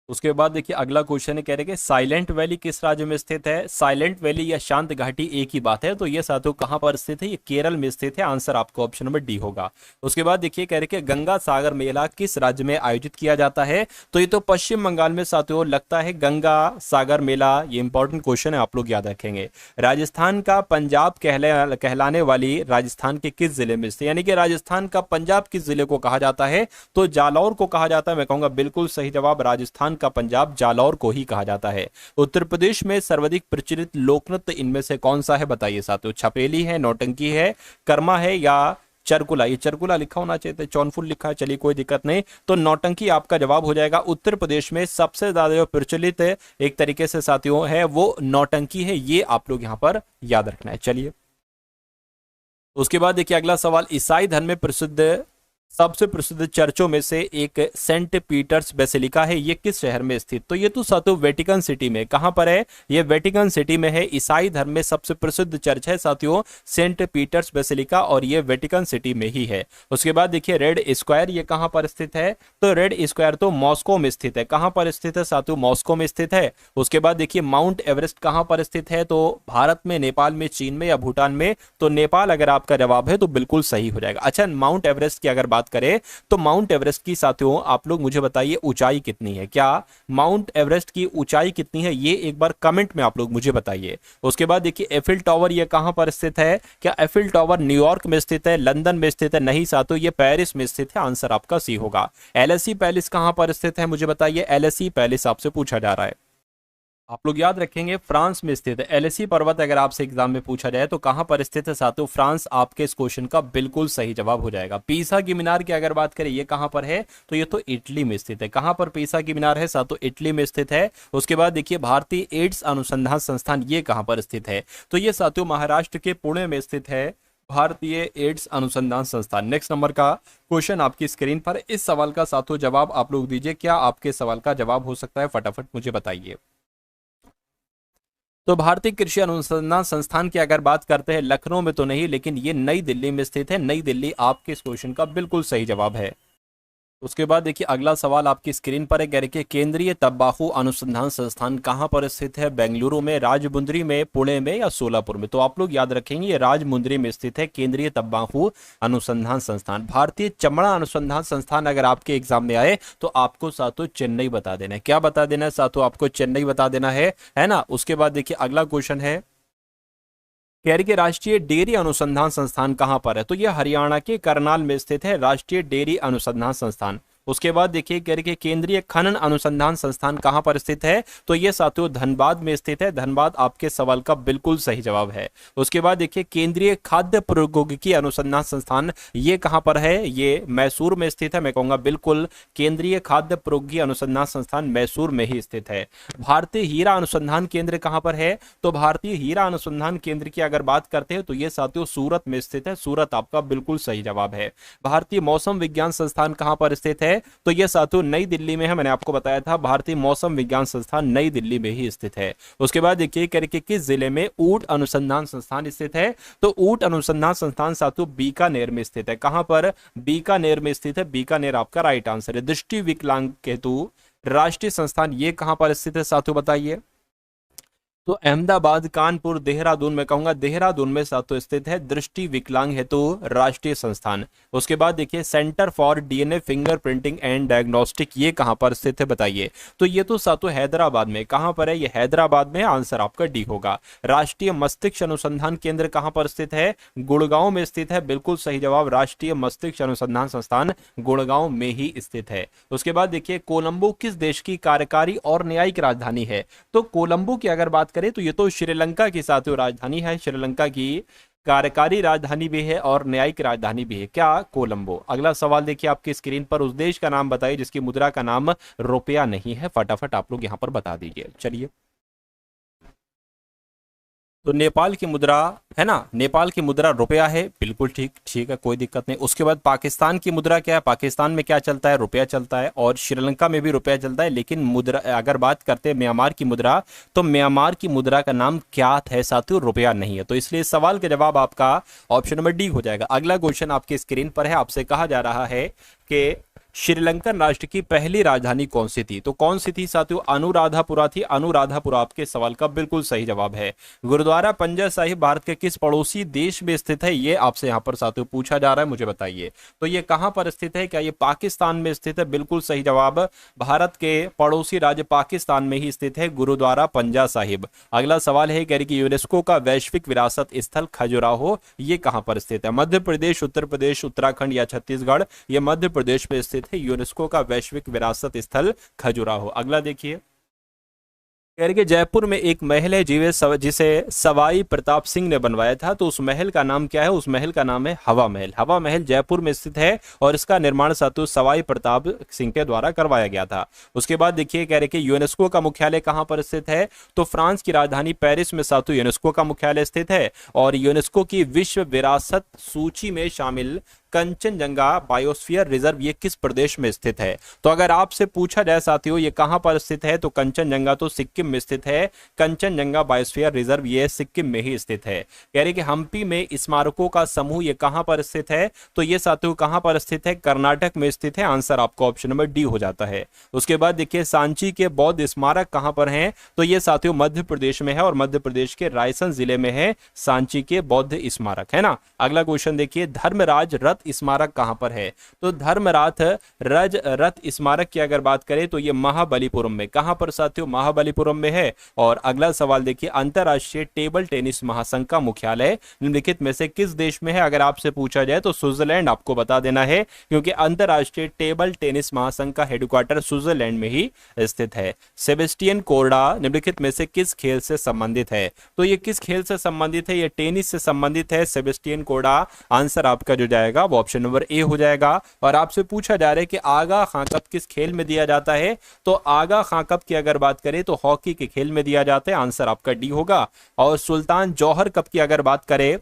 उसके बाद देखिए अगला क्वेश्चन है, कह रहे कि साइलेंट वैली किस राज्य में स्थित है? साइलेंट वैली या शांत घाटी एक ही बात है, तो ये साथियों कहां पर स्थित है? ये केरल में स्थित है। आंसर आपको ऑप्शन नंबर डी होगा। उसके बाद देखिए कह रहे कि गंगा सागर मेला किस राज्य में आयोजित किया जाता है? तो ये तो पश्चिम बंगाल में साथियों लगता है गंगा सागर मेला। ये इंपॉर्टेंट क्वेश्चन है, आप लोग याद रखेंगे। राजस्थान का पंजाब कहलाने वाली राजस्थान के किस जिले में स्थित, यानी कि राजस्थान का पंजाब किस जिले को कहा जाता है? तो जालौर को कहा जाता है। मैं कहूंगा बिल्कुल सही जवाब, राजस्थान का पंजाब जालौर को ही कहा जाता है। उत्तर प्रदेश में सर्वाधिक प्रचलित लोक नृत्य इनमें से कौन सा है बताइए साथियों? छपेली है, नौटंकी है, कर्मा है या चरकुला? ये चरकुला लिखा होना चाहिए, चौनफुल लिखा है, चलिए कोई दिक्कत नहीं। तो नौटंकी आपका जवाब हो जाएगा। उत्तर प्रदेश में सबसे ज्यादा जो प्रचलित एक तरीके से साथियों है वो नौटंकी है, ये आप लोग यहां पर याद रखना है। चलिए उसके बाद देखिए अगला सवाल, ईसाई धर्म में प्रसिद्ध सबसे प्रसिद्ध चर्चों में से एक सेंट पीटर्स बेसिलिका है, ये किस शहर में स्थित? तो ये तो साथियों वेटिकन सिटी में। कहां पर है? ये वेटिकन सिटी में है। ईसाई धर्म में सबसे प्रसिद्ध चर्च है साथियों सेंट पीटर्स बेसिलिका और ये वेटिकन सिटी में ही है। उसके बाद देखिए रेड स्क्वायर ये कहां पर स्थित है? तो रेड स्क्वायर तो मॉस्को में स्थित है। कहां पर स्थित है साथियों? मॉस्को में स्थित है। उसके बाद देखिए माउंट एवरेस्ट कहां पर स्थित है? तो भारत में, नेपाल में, चीन में या भूटान में? तो नेपाल अगर आपका जवाब है तो बिल्कुल सही हो जाएगा। अच्छा, माउंट एवरेस्ट की अगर बात करें तो माउंट एवरेस्ट की साथियों आप लोग मुझे बताइए ऊंचाई कितनी है? क्या माउंट एवरेस्ट की ऊंचाई कितनी है ये एक बार कमेंट में आप लोग मुझे बताइए। उसके बाद देखिए एफिल टावर ये कहां पर स्थित है? क्या एफिल टावर न्यूयॉर्क में स्थित है, लंदन में स्थित है? नहीं साथियों, ये पेरिस में स्थित है। आंसर आपका सी होगा। एलएसी पैलेस कहां पर स्थित है मुझे बताइए? एलएसी पैलेस आपसे पूछा जा रहा है, आप लोग याद रखेंगे फ्रांस में स्थित है। एलएसी पर्वत अगर आपसे एग्जाम में पूछा जाए तो कहां पर स्थित है साथियों? फ्रांस आपके इस क्वेश्चन का बिल्कुल सही जवाब हो जाएगा। पीसा की मीनार की अगर बात करें ये कहां पर है? तो ये तो इटली में स्थित है। कहां पर पीसा की मीनार है साथियों? इटली में स्थित है। उसके बाद देखिए भारतीय एड्स अनुसंधान संस्थान ये कहां पर स्थित है? तो ये साथियों महाराष्ट्र के पुणे में स्थित है, भारतीय एड्स अनुसंधान संस्थान। नेक्स्ट नंबर का क्वेश्चन आपकी स्क्रीन पर, इस सवाल का साथियों जवाब आप लोग दीजिए। क्या आपके सवाल का जवाब हो सकता है? फटाफट मुझे बताइए। तो भारतीय कृषि अनुसंधान संस्थान की अगर बात करते हैं, लखनऊ में तो नहीं, लेकिन ये नई दिल्ली में स्थित है। नई दिल्ली आपके इस क्वेश्चन का बिल्कुल सही जवाब है। उसके बाद देखिए अगला सवाल आपकी स्क्रीन पर है, कह रही है केंद्रीय तंबाकू अनुसंधान संस्थान कहाँ पर स्थित है? बेंगलुरु में, राजमुंद्री में, पुणे में या सोलापुर में? तो आप लोग याद रखेंगे ये राजमुंद्री में स्थित है केंद्रीय तंबाकू अनुसंधान संस्थान। भारतीय चमड़ा अनुसंधान संस्थान अगर आपके एग्जाम में आए तो आपको सातों चेन्नई बता देना है। क्या बता देना है सातों? आपको चेन्नई बता देना है ना। उसके बाद देखिए अगला क्वेश्चन है, कह रही कि राष्ट्रीय डेयरी अनुसंधान संस्थान कहां पर है? तो यह हरियाणा के करनाल में स्थित है, राष्ट्रीय डेयरी अनुसंधान संस्थान। उसके बाद देखिए कह रही कि केंद्रीय खनन अनुसंधान संस्थान कहां पर स्थित है? तो यह साथियों धनबाद में स्थित है। धनबाद आपके सवाल का बिल्कुल सही जवाब है। उसके बाद देखिए केंद्रीय खाद्य प्रौद्योगिकी अनुसंधान संस्थान ये कहां पर है? ये मैसूर में स्थित है। मैं कहूंगा बिल्कुल केंद्रीय खाद्य प्रौद्योगिकी अनुसंधान संस्थान मैसूर में ही स्थित है। भारतीय हीरा अनुसंधान केंद्र कहां पर है? तो भारतीय हीरा अनुसंधान केंद्र की अगर बात करते हैं तो ये साथियों सूरत में स्थित है। सूरत आपका बिल्कुल सही जवाब है। भारतीय मौसम विज्ञान संस्थान कहां पर स्थित है? तो यह साथियों नई दिल्ली में है। मैंने आपको बताया था भारतीय मौसम विज्ञान संस्थान नई दिल्ली में ही स्थित है। उसके बाद देखिए करके किस जिले में ऊंट अनुसंधान संस्थान स्थित है? तो ऊंट अनुसंधान संस्थान साथियों बीकानेर में स्थित है। कहां पर? बीकानेर में स्थित है। बीकानेर आपका राइट आंसर है। दृष्टि विकलांग हेतु राष्ट्रीय संस्थान ये कहां पर स्थित है साथियों बताइए? तो अहमदाबाद, कानपुर, देहरादून, में कहूंगा देहरादून में साथियों स्थित है दृष्टि विकलांग हेतु राष्ट्रीय संस्थान। उसके बाद देखिए centre for DNA finger printing and diagnostic ये कहां पर स्थित है बताइए? तो ये तो साथियों हैदराबाद में। कहां पर है? ये हैदराबाद में। आंसर आपका डी होगा। राष्ट्रीय मस्तिष्क अनुसंधान केंद्र कहां पर स्थित है? गुड़गांव में स्थित है। बिल्कुल सही जवाब। राष्ट्रीय मस्तिष्क अनुसंधान संस्थान गुड़गांव में ही स्थित है। उसके बाद देखिए कोलंबो किस देश की कार्यकारी और न्यायिक राजधानी है? तो कोलंबो की अगर बात करें तो ये तो श्रीलंका की साथियों राजधानी है। श्रीलंका की कार्यकारी राजधानी भी है और न्यायिक राजधानी भी है। क्या? कोलंबो। अगला सवाल देखिए आपकी स्क्रीन पर, उस देश का नाम बताइए जिसकी मुद्रा का नाम रुपया नहीं है। फटाफट आप लोग यहां पर बता दीजिए। चलिए, तो नेपाल की मुद्रा है ना, नेपाल की मुद्रा रुपया है। बिल्कुल ठीक, ठीक है, कोई दिक्कत नहीं। उसके बाद पाकिस्तान की मुद्रा क्या है? पाकिस्तान में क्या चलता है? रुपया चलता है। और श्रीलंका में भी रुपया चलता है। लेकिन मुद्रा अगर बात करते हैं म्यांमार की मुद्रा, तो म्यांमार की मुद्रा का नाम क्या है साथियों? रुपया नहीं है। तो इसलिए सवाल का जवाब आपका ऑप्शन नंबर डी हो जाएगा। अगला क्वेश्चन आपकी स्क्रीन पर है। आपसे कहा जा रहा है कि श्रीलंकन राष्ट्र की पहली राजधानी कौन सी थी? तो कौन सी थी साथियों? अनुराधापुरा थी। अनुराधापुरा आपके सवाल का बिल्कुल सही जवाब है। गुरुद्वारा पंजा साहिब भारत के किस पड़ोसी देश में स्थित है? ये आपसे यहां पर साथियों पूछा जा रहा है, मुझे बताइए। तो ये कहां पर स्थित है? क्या ये पाकिस्तान में स्थित है? बिल्कुल सही जवाब। भारत के पड़ोसी राज्य पाकिस्तान में ही स्थित है गुरुद्वारा पंजा साहिब। अगला सवाल है, कह रही कि यूनेस्को का वैश्विक विरासत स्थल खजुराहो ये कहां पर स्थित है? मध्य प्रदेश, उत्तर प्रदेश, उत्तराखंड या छत्तीसगढ़? ये मध्य प्रदेश में स्थित है यूनेस्को का वैश्विक विरासत स्थल खजुराहो। अगला देखिए, कह रहे कि जयपुर में एक महल है जिसे सवाई प्रताप सिंह ने बनवाया था। तो उस महल का नाम क्या है? उस महल का नाम है हवा महल। हवा महल जयपुर में स्थित है और इसका निर्माण साथियों सवाई प्रताप सिंह के द्वारा करवाया गया था। उसके बाद देखिए कह रहे कि यूनेस्को का मुख्यालय कहां पर स्थित है? तो फ्रांस की राजधानी पेरिस में साथियों यूनेस्को का मुख्यालय स्थित है। और यूनेस्को की विश्व विरासत सूची में शामिल कंचनजंगा बायोस्फीयर रिजर्व ये किस प्रदेश में स्थित है? तो अगर आपसे पूछा जाए साथियों ये कहां पर स्थित है, तो कंचनजंगा तो सिक्किम में स्थित है। कंचनजंगा बायोस्फीयर रिजर्व ये सिक्किम में ही स्थित है। कह रहे कि हम्पी में स्मारकों का समूह ये कहां पर स्थित है? तो ये साथियों कहां पर स्थित है? कर्नाटक में स्थित है। आंसर आपका ऑप्शन नंबर डी हो जाता है। उसके बाद देखिए सांची के बौद्ध स्मारक कहां पर हैं? तो ये साथियों मध्य प्रदेश में है और मध्य प्रदेश के रायसेन जिले में है सांची के बौद्ध स्मारक, है ना। अगला क्वेश्चन देखिए, धर्मराज रथ स्मारक कहां पर है? तो धर्मराथ रथ स्मारक की अगर बात करें तो ये महाबलीपुरम में। कहां पर साथियों? महाबलीपुरम में है। और अगला सवाल देखिए, अंतरराष्ट्रीय टेबल टेनिस महासंघ का मुख्यालय निम्नलिखित में से किस देश में है? अगर आपसे पूछा जाए तो स्विट्जरलैंड आपको बता देना है, क्योंकि अंतरराष्ट्रीय टेबल टेनिस महासंघ का हेडक्वार्टर स्विट्जरलैंड में ही स्थित है। सेबेस्टियन कोर्डा निम्नलिखित में से किस खेल से संबंधित है? तो ये किस खेल से संबंधित है? ये टेनिस से संबंधित है सेबेस्टियन कोर्डा। आंसर आपका जो जाएगा वो ऑप्शन नंबर ए हो जाएगा। और आपसे पूछा जा रहा है कि आगा खां कप किस खेल में दिया जाता है? तो आगा खां कप की अगर बात करें तो हॉकी के खेल में दिया जाता है। आंसर आपका डी होगा। और सुल्तान जौहर कप की अगर बात करें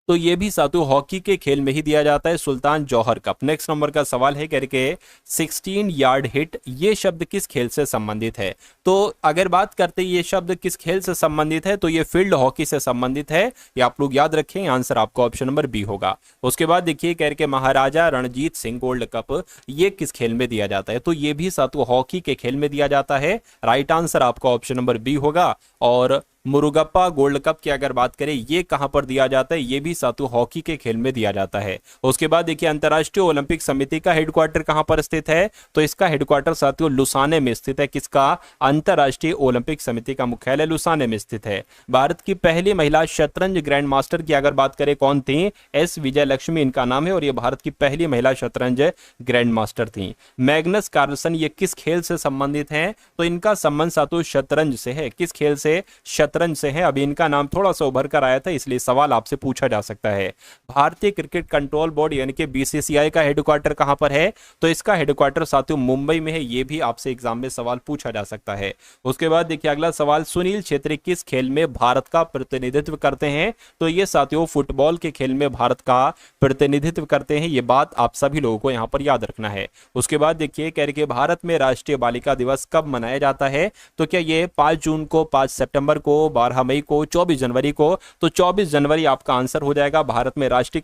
तो ये भी साथियों हॉकी के खेल में ही दिया जाता है, सुल्तान जौहर कप। नेक्स्ट नंबर का सवाल है करके 16 यार्ड हिट, ये शब्द किस खेल से संबंधित है? तो अगर बात करते हैं ये शब्द किस खेल से संबंधित है, तो ये फील्ड हॉकी से संबंधित है। ये आप लोग याद रखें, आंसर आपको ऑप्शन नंबर बी होगा। उसके बाद देखिए करके महाराजा रणजीत सिंह गोल्ड कप, ये किस खेल में दिया जाता है? तो ये भी साथियों हॉकी के खेल में दिया जाता है। राइट आंसर आपका ऑप्शन नंबर बी होगा। और मुरुगप्पा गोल्ड कप की अगर बात करें, ये कहां पर दिया जाता है? ये भी साथियों हॉकी के खेल में दिया जाता है। उसके बाद देखिए अंतर्राष्ट्रीय ओलंपिक समिति का हेडक्वार्टर कहां पर स्थित है? तो इसका हेडक्वार्टर साथियों लुसाने में स्थित है। किसका? अंतर्राष्ट्रीय ओलंपिक समिति का मुख्यालय लुसाने में स्थित है। भारत की पहली महिला शतरंज ग्रैंड मास्टर की अगर बात करें, कौन थी? एस विजय लक्ष्मी इनका नाम है और ये भारत की पहली महिला शतरंज ग्रैंड मास्टर थी। मैग्नस कार्लसन ये किस खेल से संबंधित हैं? तो इनका संबंध साथियों शतरंज से है। किस खेल से? शतरंज से है। अभी इनका नाम थोड़ा सा उभर कर आया था, इसलिए सवाल आपसे पूछा जा सकता है। भारतीय क्रिकेट कंट्रोल बोर्ड यानी कि बीसीसीआई का हेडक्वार्टर कहां पर है? तो इसका हेडक्वार्टर साथियों मुंबई में है। यह भी आपसे एग्जाम में सवाल पूछा जा सकता है। उसके बाद देखिए अगला सवाल, सुनील छेत्री किस खेल में भारत का प्रतिनिधित्व करते हैं? तो ये साथियों फुटबॉल के खेल में भारत का प्रतिनिधित्व करते हैं। ये बात आप सभी लोगों को यहां पर याद रखना है। उसके बाद देखिए कह रहे भारत में राष्ट्रीय बालिका दिवस कब मनाया जाता है? तो क्या ये 5 जून को, 5 सितंबर को, 12 मई को, 24 जनवरी को? तो 24 जनवरी आपका आंसर हो जाएगा। भारत में राष्ट्रीय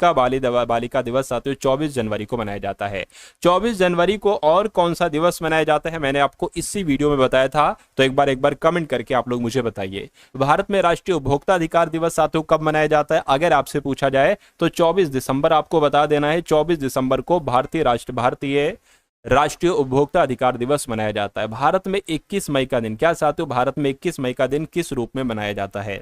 बालिका दिवस साथियों 24 जनवरी को मनाया जाता है। 24 जनवरी को और कौन सा दिवस मनाया जाता है, मैंने आपको इसी वीडियो में बताया था, तो एक बार कमेंट करके आप लोग मुझे बताइए। भारत में राष्ट्रीय उपभोक्ता अधिकार दिवस साथियों कब मनाया जाता है? अगर आपसे पूछा जाए तो 24 दिसंबर आपको बता देना है। 24 दिसंबर को भारतीय राष्ट्रीय उपभोक्ता अधिकार दिवस मनाया जाता है। भारत में 21 मई का दिन, क्या साथियों भारत में 21 मई का दिन किस रूप में मनाया जाता है?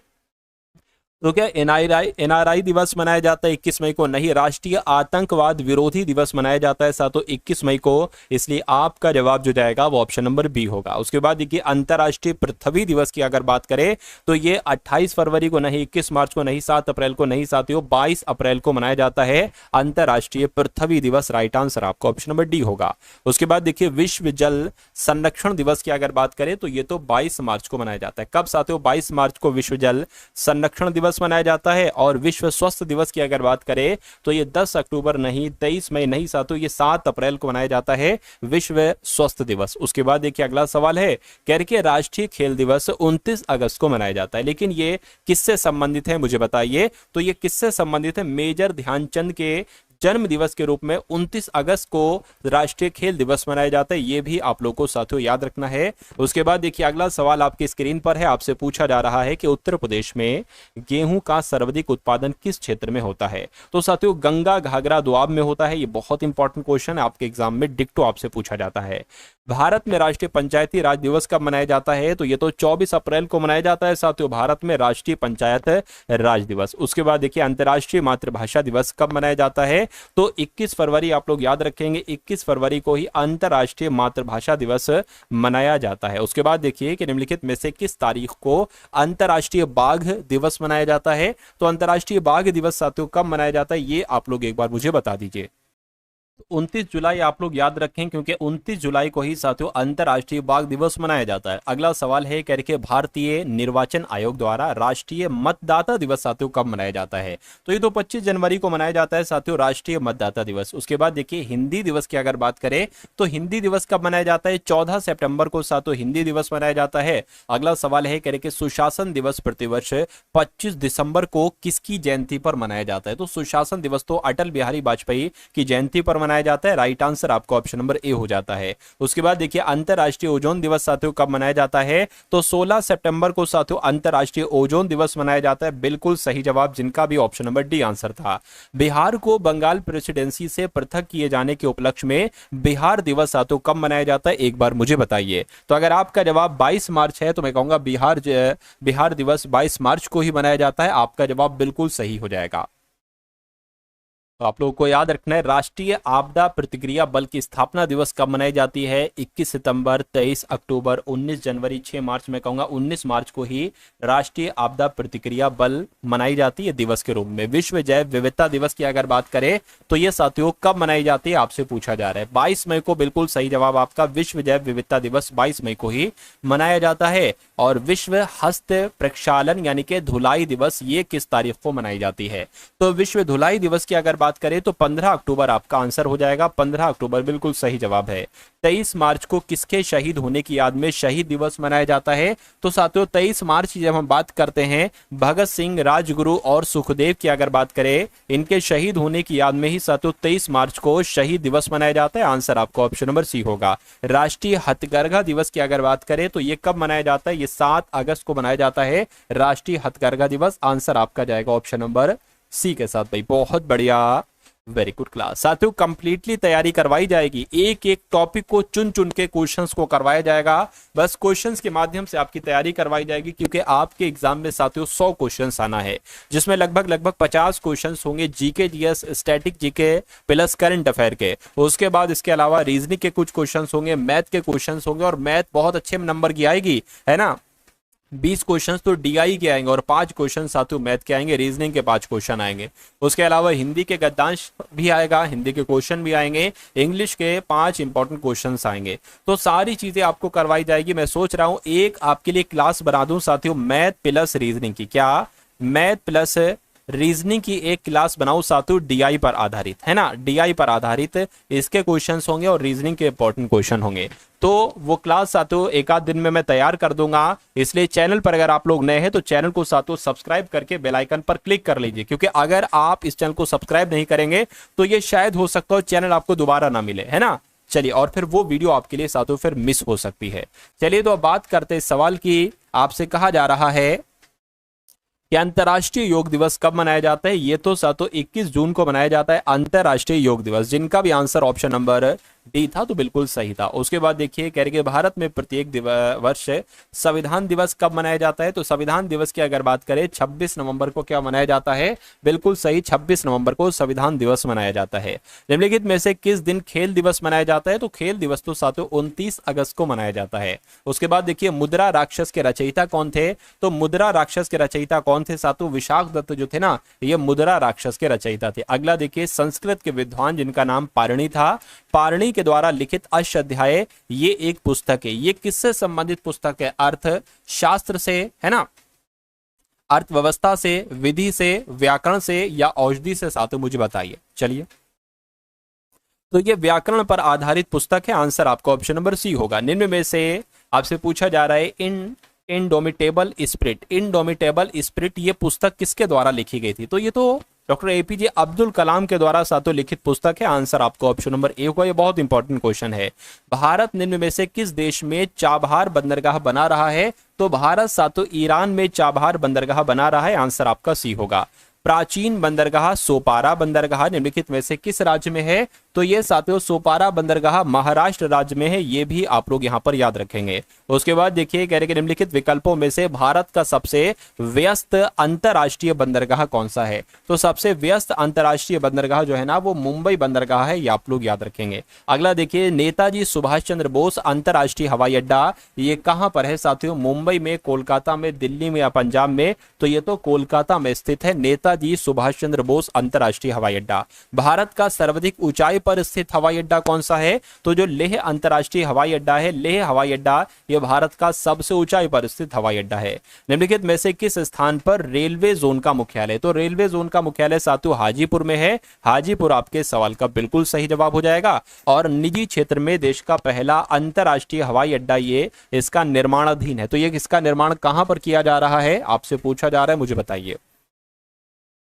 तो क्या एनआरआई दिवस मनाया जाता है 21 मई को? नहीं, राष्ट्रीय आतंकवाद विरोधी दिवस मनाया जाता है साथियों 21 मई को। इसलिए आपका जवाब जो जाएगा वो ऑप्शन नंबर बी होगा। उसके बाद देखिए अंतर्राष्ट्रीय पृथ्वी दिवस की अगर बात करें तो ये 28 फरवरी को नहीं, 21 मार्च को नहीं, 7 अप्रैल को नहीं साथियों, 22 अप्रैल को मनाया जाता है अंतर्राष्ट्रीय पृथ्वी दिवस। राइट आंसर आपका ऑप्शन नंबर डी होगा। उसके बाद देखिए विश्व जल संरक्षण दिवस की अगर बात करें तो ये तो 22 मार्च को मनाया जाता है। कब साथियों? 22 मार्च को विश्व जल संरक्षण दिवस मनाया जाता है। और विश्व स्वास्थ्य दिवस की अगर बात करें तो ये 10 अक्टूबर नहीं, 23 मई नहीं साथियों, ये 7 अप्रैल को मनाया जाता है विश्व स्वास्थ्य दिवस। उसके बाद देखिए अगला सवाल है, कह रहे राष्ट्रीय खेल दिवस 29 अगस्त को मनाया जाता है, लेकिन ये किससे संबंधित है मुझे बताइए? तो ये किससे संबंधित है? मेजर ध्यानचंद के जन्म दिवस के रूप में 29 अगस्त को राष्ट्रीय खेल दिवस मनाया जाता है। यह भी आप लोगों को साथियों याद रखना है। उसके बाद देखिए अगला सवाल आपकी स्क्रीन पर है, आपसे पूछा जा रहा है कि उत्तर प्रदेश में गेहूं का सर्वाधिक उत्पादन किस क्षेत्र में होता है? तो साथियों गंगा घाघरा दोआब में होता है। ये बहुत इंपॉर्टेंट क्वेश्चन है, आपके एग्जाम में डिक्टो आपसे पूछा जाता है। भारत में राष्ट्रीय पंचायती राज दिवस कब मनाया जाता है? तो ये तो 24 अप्रैल को मनाया जाता है साथियों, भारत में राष्ट्रीय पंचायत राज दिवस। उसके बाद देखिए अंतर्राष्ट्रीय मातृभाषा दिवस कब मनाया जाता है? तो 21 फरवरी आप लोग याद रखेंगे, 21 फरवरी को ही अंतर्राष्ट्रीय मातृभाषा दिवस मनाया जाता है। उसके बाद देखिए कि निम्नलिखित में से किस तारीख को अंतर्राष्ट्रीय बाघ दिवस मनाया जाता है? तो अंतर्राष्ट्रीय बाघ दिवस साथियों कब मनाया जाता है, ये आप लोग एक बार मुझे बता दीजिए। 29 जुलाई आप लोग याद रखें, क्योंकि 29 जुलाई को ही साथियों अंतर्राष्ट्रीय बाघ दिवस मनाया जाता है। अगला सवाल है कह रहे भारतीय निर्वाचन आयोग द्वारा राष्ट्रीय मतदाता दिवस साथियों कब मनाया जाता है? तो ये तो 25 जनवरी को मनाया जाता है साथियों राष्ट्रीय मतदाता दिवस। उसके बाद देखिए हिंदी दिवस की अगर बात करें तो हिंदी दिवस कब मनाया जाता है? 14 सितंबर को साथियों हिंदी दिवस मनाया जाता है। अगला सवाल है कह रहे सुशासन दिवस प्रतिवर्ष 25 दिसंबर को किसकी जयंती पर मनाया जाता है? तो सुशासन दिवस तो अटल बिहारी वाजपेयी की जयंती पर मनाया जाता है। राइट आंसर आपका ऑप्शन नंबर ए हो जाता है। उसके बाद देखिए अंतरराष्ट्रीय ओजोन दिवस साथियों कब मनाया जाता है? तो 16 सितंबर को साथियों अंतरराष्ट्रीय ओजोन दिवस मनाया जाता है। बिल्कुल सही जवाब, जिनका भी ऑप्शन नंबर डी आंसर था। बिहार को बंगाल प्रेसिडेंसी से पृथक किए जाने के उपलक्ष्य में बिहार दिवस साथियों कब मनाया जाता है, एक बार मुझे बताइए। तो अगर आपका जवाब 22 मार्च है तो मैं कहूंगा बिहार दिवस 22 मार्च को ही मनाया जाता है। आपका जवाब बिल्कुल सही हो जाएगा। तो आप लोगों को याद रखना है, राष्ट्रीय आपदा प्रतिक्रिया बल की स्थापना दिवस कब मनाई जाती है? 21 सितंबर, 23 अक्टूबर, 19 जनवरी, 6 मार्च। मैं कहूंगा 19 मार्च को ही राष्ट्रीय आपदा प्रतिक्रिया बल मनाई जाती है दिवस के रूप में। विश्व जैव विविधता दिवस की अगर बात करें तो ये साथियों कब मनाई जाती है आपसे पूछा जा रहा है। 22 मई को बिल्कुल सही जवाब आपका। विश्व जैव विविधता दिवस 22 मई को ही मनाया जाता है। और विश्व हस्त प्रक्षालन यानी कि धुलाई दिवस ये किस तारीख को मनाई जाती है? तो विश्व धुलाई दिवस की अगर बात करें तो 15 अक्टूबर आपका आंसर हो जाएगा। 15 अक्टूबर बिल्कुल सही जवाब है। 23 मार्च को किसके शहीद होने की याद में शहीद दिवस मनाया जाता है? तो साथियों 23 मार्च की जब हम बात करते हैं भगत सिंह, राजगुरु और सुखदेव की अगर बात करें, इनके शहीद होने की याद में ही साथियों 23 मार्च को शहीद दिवस मनाया जाता है। आंसर आपको ऑप्शन नंबर सी होगा। राष्ट्रीय हथकरघा दिवस की अगर बात करें तो ये कब मनाया जाता है? ये 7 अगस्त को मनाया जाता है राष्ट्रीय हथकरघा दिवस। आंसर आपका जाएगा ऑप्शन नंबर सी के साथ। भाई बहुत बढ़िया, वेरी गुड क्लास। साथियों कंप्लीटली तैयारी करवाई जाएगी, एक एक टॉपिक को चुन चुन के क्वेश्चंस को करवाया जाएगा। बस क्वेश्चंस के माध्यम से आपकी तैयारी करवाई जाएगी, क्योंकि आपके एग्जाम में साथियों 100 क्वेश्चंस आना है, जिसमें लगभग 50 क्वेश्चंस होंगे GK GS static GK plus current affair के। उसके बाद इसके अलावा रीजनिंग के कुछ क्वेश्चंस होंगे, मैथ के क्वेश्चंस होंगे, और मैथ बहुत अच्छे नंबर की आएगी, है ना। 20 क्वेश्चंस तो डीआई के आएंगे और 5 क्वेश्चन साथियों मैथ के आएंगे, रीजनिंग के 5 क्वेश्चन आएंगे। उसके अलावा हिंदी के गद्यांश भी आएगा, हिंदी के क्वेश्चन भी आएंगे, इंग्लिश के 5 इंपॉर्टेंट क्वेश्चंस आएंगे। तो सारी चीजें आपको करवाई जाएगी। मैं सोच रहा हूं एक आपके लिए क्लास बना दूं साथियों मैथ प्लस रीजनिंग की। क्या? मैथ प्लस रीजनिंग की एक क्लास बनाओ साथियों डीआई पर आधारित, है ना। डीआई पर आधारित इसके क्वेश्चंस होंगे और रीजनिंग के इंपॉर्टेंट क्वेश्चन होंगे। तो वो क्लास साथियों एक आध दिन में मैं तैयार कर दूंगा। इसलिए चैनल पर अगर आप लोग नए हैं तो चैनल को साथियों सब्सक्राइब करके बेल आइकन पर क्लिक कर लीजिए, क्योंकि अगर आप इस चैनल को सब्सक्राइब नहीं करेंगे तो ये शायद हो सकता हो चैनल आपको दोबारा ना मिले, है ना। चलिए, और फिर वो वीडियो आपके लिए साथियों फिर मिस हो सकती है। चलिए तो अब बात करते हैं सवाल की। आपसे कहा जा रहा है कि अंतर्राष्ट्रीय योग दिवस कब मनाया जाता है? ये तो साथियों 21 जून को मनाया जाता है अंतर्राष्ट्रीय योग दिवस, जिनका भी आंसर ऑप्शन नंबर डी था, तो बिल्कुल सही था। उसके बाद देखिए कह रहे कि भारत में प्रत्येक वर्ष संविधान दिवस कब मनाया जाता है? तो संविधान दिवस की अगर बात करें 26 नवंबर को क्या मनाया जाता है? बिल्कुल सही, 26 नवंबर को संविधान दिवस मनाया जाता है। निम्नलिखित में से किस दिन खेल दिवस मनाया जाता है? तो खेल दिवस तो साथियों 29 अगस्त को मनाया जाता है। उसके बाद देखिए मुद्रा राक्षस के रचयिता कौन थे? तो मुद्रा राक्षस के रचयिता कौन थे साथियों? विशाख दत्त जो थे ना, ये मुद्रा राक्षस के रचयिता थे। अगला देखिए संस्कृत के विद्वान जिनका नाम पारणी था, पारणी के द्वारा लिखित अष्टाध्याय ये एक पुस्तक है। ये किससे संबंधित पुस्तक है? अर्थ शास्त्र से, है ना, अर्थव्यवस्था से, विधि से, व्याकरण से या औषधि से साथियों मुझे बताइए। चलिए, तो ये व्याकरण पर आधारित पुस्तक है। आंसर आपका ऑप्शन नंबर सी होगा। निम्न में से आपसे पूछा जा रहा है इनडोमिटेबल स्पिरिट, इनडोमिटेबल स्पिरिट ये पुस्तक किसके द्वारा लिखी गई थी? तो ये तो डॉक्टर एपीजे अब्दुल कलाम के द्वारा साथियों लिखित पुस्तक है। आंसर आपको ऑप्शन नंबर ए होगा। ये बहुत इंपॉर्टेंट क्वेश्चन है। भारत निम्न में से किस देश में चाबहार बंदरगाह बना रहा है? तो भारत साथियों ईरान में चाबहार बंदरगाह बना रहा है। आंसर आपका सी होगा। प्राचीन बंदरगाह सोपारा बंदरगाह निम्नलिखित में से किस राज्य में है? तो ये साथियों सोपारा बंदरगाह महाराष्ट्र राज्य में है। ये भी आप लोग यहां पर याद रखेंगे। उसके बाद देखिए कह रहे कि निम्नलिखित विकल्पों में से भारत का सबसे व्यस्त अंतरराष्ट्रीय बंदरगाह कौन सा है? तो सबसे व्यस्त अंतरराष्ट्रीय बंदरगाह जो है ना वो मुंबई बंदरगाह है। ये आप लोग याद रखेंगे। अगला देखिए नेताजी सुभाष चंद्र बोस अंतरराष्ट्रीय हवाई अड्डा ये कहां पर है साथियों? मुंबई में, कोलकाता में, दिल्ली में या पंजाब में? तो ये तो कोलकाता में स्थित है नेताजी सुभाष चंद्र बोस अंतरराष्ट्रीय हवाई अड्डा। भारत का सर्वाधिक ऊंचाई पर स्थित हवाई अड्डा कौन सा है? तो जो लेह अंतरराष्ट्रीय हवाई अड्डा है, लेह हवाई अड्डा ये भारत का सबसे ऊंचाई पर स्थित हवाई अड्डा है। निम्नलिखित में से किस स्थान पर रेलवे जोन का मुख्यालय? तो रेलवे जोन का मुख्यालय साथियों हाजीपुर में है। हाजीपुर आपके सवाल का बिल्कुल सही जवाब हो जाएगा। और निजी क्षेत्र में देश का पहला अंतरराष्ट्रीय हवाई अड्डा ये इसका निर्माणाधीन है। तो ये इसका निर्माण कहां पर किया जा रहा है आपसे पूछा जा रहा है, मुझे बताइए।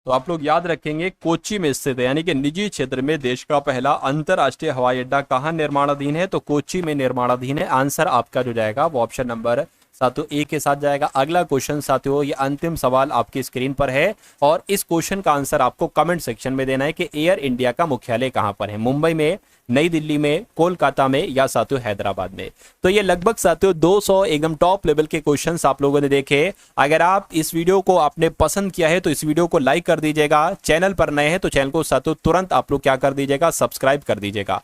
तो आप लोग याद रखेंगे कोच्चि में स्थित है, यानी कि निजी क्षेत्र में देश का पहला अंतरराष्ट्रीय हवाई अड्डा कहां निर्माणाधीन है? तो कोच्चि में निर्माणाधीन है। आंसर आपका जो जाएगा वो ऑप्शन नंबर साथियों ए के साथ जाएगा। अगला क्वेश्चन साथियों ये अंतिम सवाल आपकी स्क्रीन पर है और इस क्वेश्चन का आंसर आपको कमेंट सेक्शन में देना है कि एयर इंडिया का मुख्यालय कहां पर है? मुंबई में, नई दिल्ली में, कोलकाता में या साथियों हैदराबाद में। तो ये लगभग साथियों 200 एकदम टॉप लेवल के क्वेश्चंस आप लोगों ने देखे। अगर आप इस वीडियो को आपने पसंद किया है तो इस वीडियो को लाइक कर दीजिएगा। चैनल पर नए हैं तो चैनल को साथियों तुरंत आप लोग क्या कर दीजिएगा, सब्सक्राइब कर दीजिएगा।